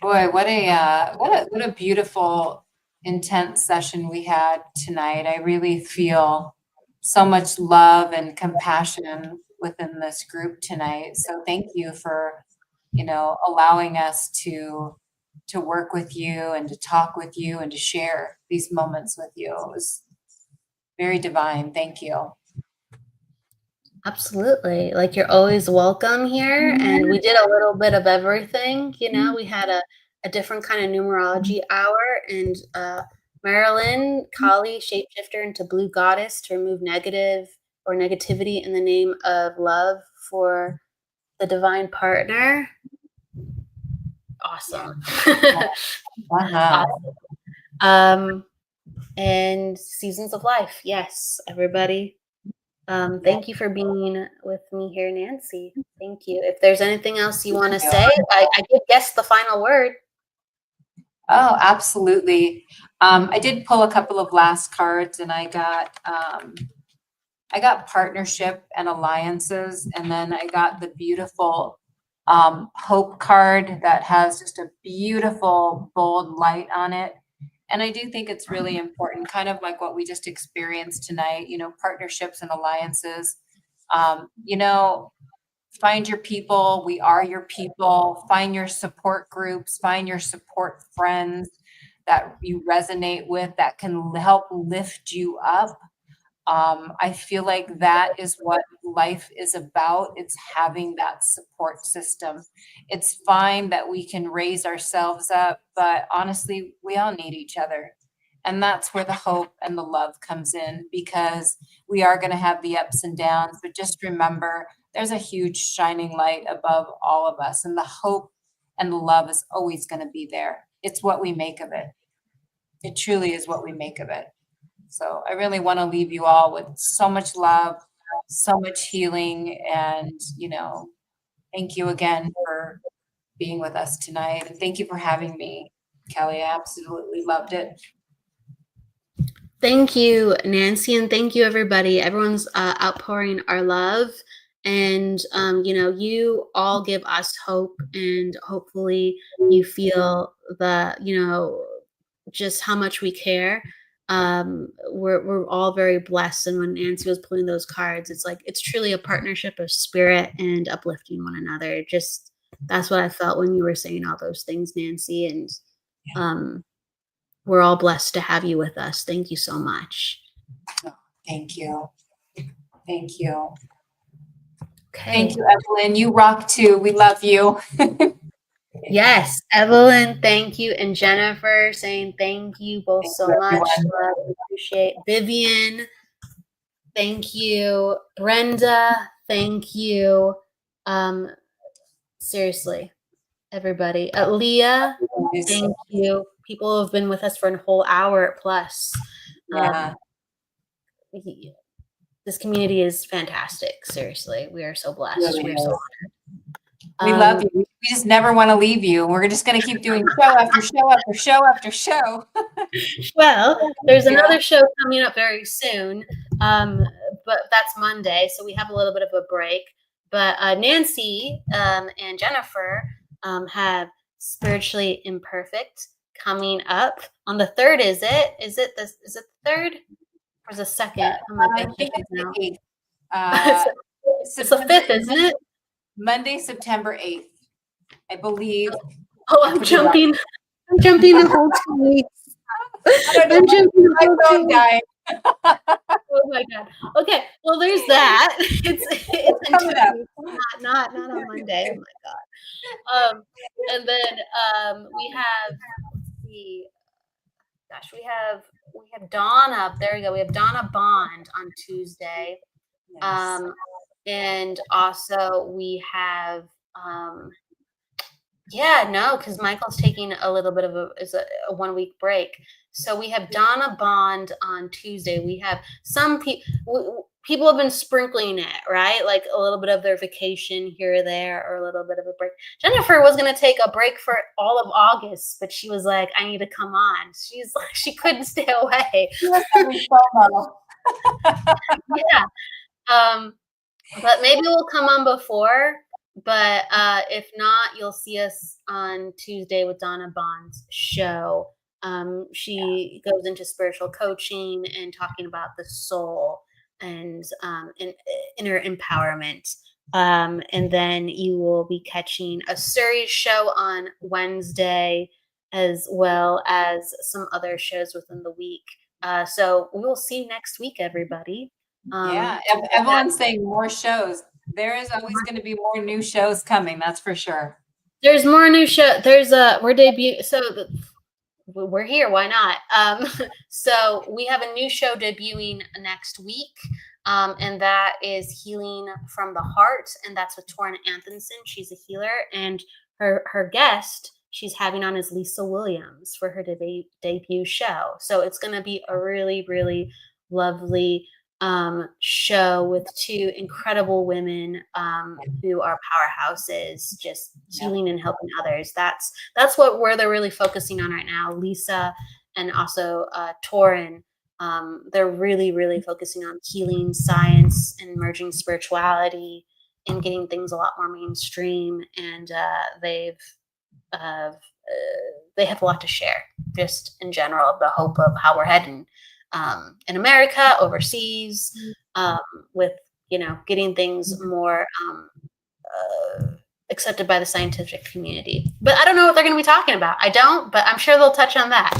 Boy, what a beautiful, intense session we had tonight. I really feel so much love and compassion within this group tonight. So thank you for, allowing us to work with you and to talk with you and to share these moments with you. It was very divine. Thank you. Absolutely. Like you're always welcome here. And we did a little bit of everything. We had a different kind of numerology hour. And Marilyn, Kali, shapeshifter into blue goddess to remove negative or negativity in the name of love for the divine partner. Awesome. Wow. Awesome. And seasons of life. Yes, everybody. Thank you for being with me here, Nancy. Thank you. If there's anything else you want to say, I did guess the final word. Oh, absolutely. I did pull a couple of last cards, and I got partnership and alliances, and then I got the beautiful hope card that has just a beautiful bold light on it. And I do think it's really important, kind of like what we just experienced tonight, partnerships and alliances. Find your people. We are your people. Find your support groups, find your support friends that you resonate with that can help lift you up. I feel like that is what life is about. It's having that support system. It's fine that we can raise ourselves up, but honestly, we all need each other. And that's where the hope and the love comes in, because we are going to have the ups and downs. But just remember, there's a huge shining light above all of us. And the hope and the love is always going to be there. It's what we make of it. It truly is what we make of it. So I really want to leave you all with so much love, so much healing. And, thank you again for being with us tonight. And thank you for having me, Kelly. I absolutely loved it. Thank you, Nancy, and thank you, everybody. Everyone's outpouring our love, and you all give us hope, and hopefully you feel just how much we care. We're all very blessed, and when Nancy was pulling those cards, it's truly a partnership of spirit and uplifting one another. Just that's what I felt when you were saying all those things, Nancy, and we're all blessed to have you with us. Thank you so much. Thank you. Thank you. Okay. Thank you, Evelyn. You rock too. We love you. Yes, Evelyn, thank you. And Jennifer saying thank you both so much. Love, appreciate. Vivian, thank you. Brenda, thank you. Seriously, everybody. Leah, thank you. People have been with us for a whole hour plus. Yeah. this community is fantastic. Seriously, we are so blessed. Really We are so is. honored. We love you. We just never want to leave you. We're just going to keep doing show after show after show after show. Well, there's Yeah. another show coming up very soon, but that's Monday, so we have a little bit of a break. But Nancy and Jennifer have Spiritually Imperfect coming up on the 3rd. Is it? Is it the third or the second? Oh my I gosh, think it's now. the 8th. It's the 5th, isn't it? Monday, September 8th, I believe. Oh, I'm jumping. I'm jumping the whole 2 weeks. I'm jumping the whole 2 weeks. Oh my god. Okay, well there's that. It's in 2 weeks, not on Monday. Oh my god. And then we have, let's see, gosh, we have Donna. There we go. We have Donna Bond on Tuesday. Yes. And also we have because Michael's taking a little bit of a 1 week break. So we have Donna Bond on Tuesday. We have some people have been sprinkling it, right? Like a little bit of their vacation here or there, or a little bit of a break. Jennifer was going to take a break for all of August, but she was like, I need to come on. She's like, she couldn't stay away. Yeah. But maybe we'll come on before. But if not, you'll see us on Tuesday with Donna Bond's show. She goes into spiritual coaching and talking about the soul and inner empowerment. And then you will be catching a series show on Wednesday, as well as some other shows within the week. So we will see you next week, everybody. Everyone's saying more shows. There is always going to be more new shows coming. That's for sure. There's more new show. We're debut. So we're here. Why not? So we have a new show debuting next week. And that is Healing from the Heart. And that's with Torrin Anthonson. She's a healer. And her guest she's having on is Lisa Williams for her debut show. So it's going to be a really, really lovely show with 2 incredible women who are powerhouses, just healing and helping others. That's where they're really focusing on right now. Lisa and also Torrin, they're really, really focusing on healing science and merging spirituality and getting things a lot more mainstream. And they have a lot to share, just in general, the hope of how we're heading in America, overseas, with getting things more accepted by the scientific community. But I don't know what they're going to be talking about. I don't, but I'm sure they'll touch on that.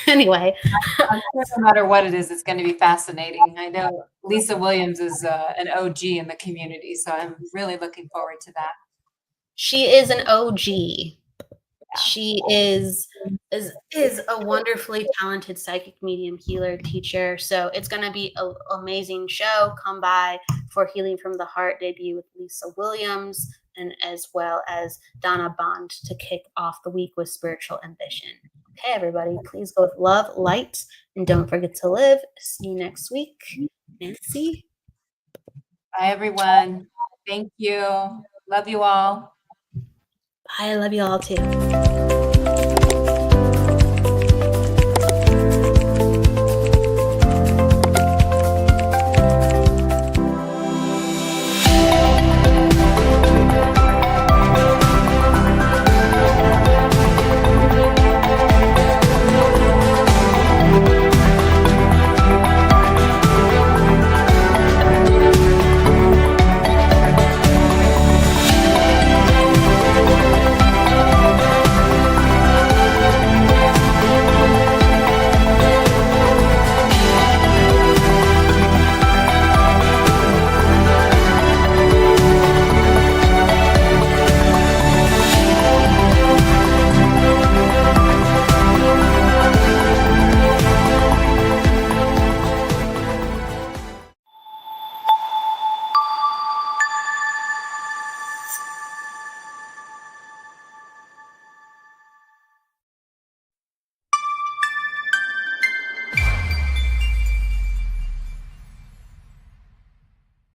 Anyway, I'm sure no matter what it is, it's going to be fascinating. I know Lisa Williams is an OG in the community, so I'm really looking forward to that. She is an OG. She is a wonderfully talented psychic medium, healer, teacher. So it's going to be an amazing show. Come by for Healing from the Heart debut with Lisa Williams, and as well as Donna Bond to kick off the week with Spiritual Ambition. Okay, everybody, please go with love, light, and don't forget to live. See you next week. Nancy. Bye, everyone. Thank you. Love you all. Bye. I love you all too.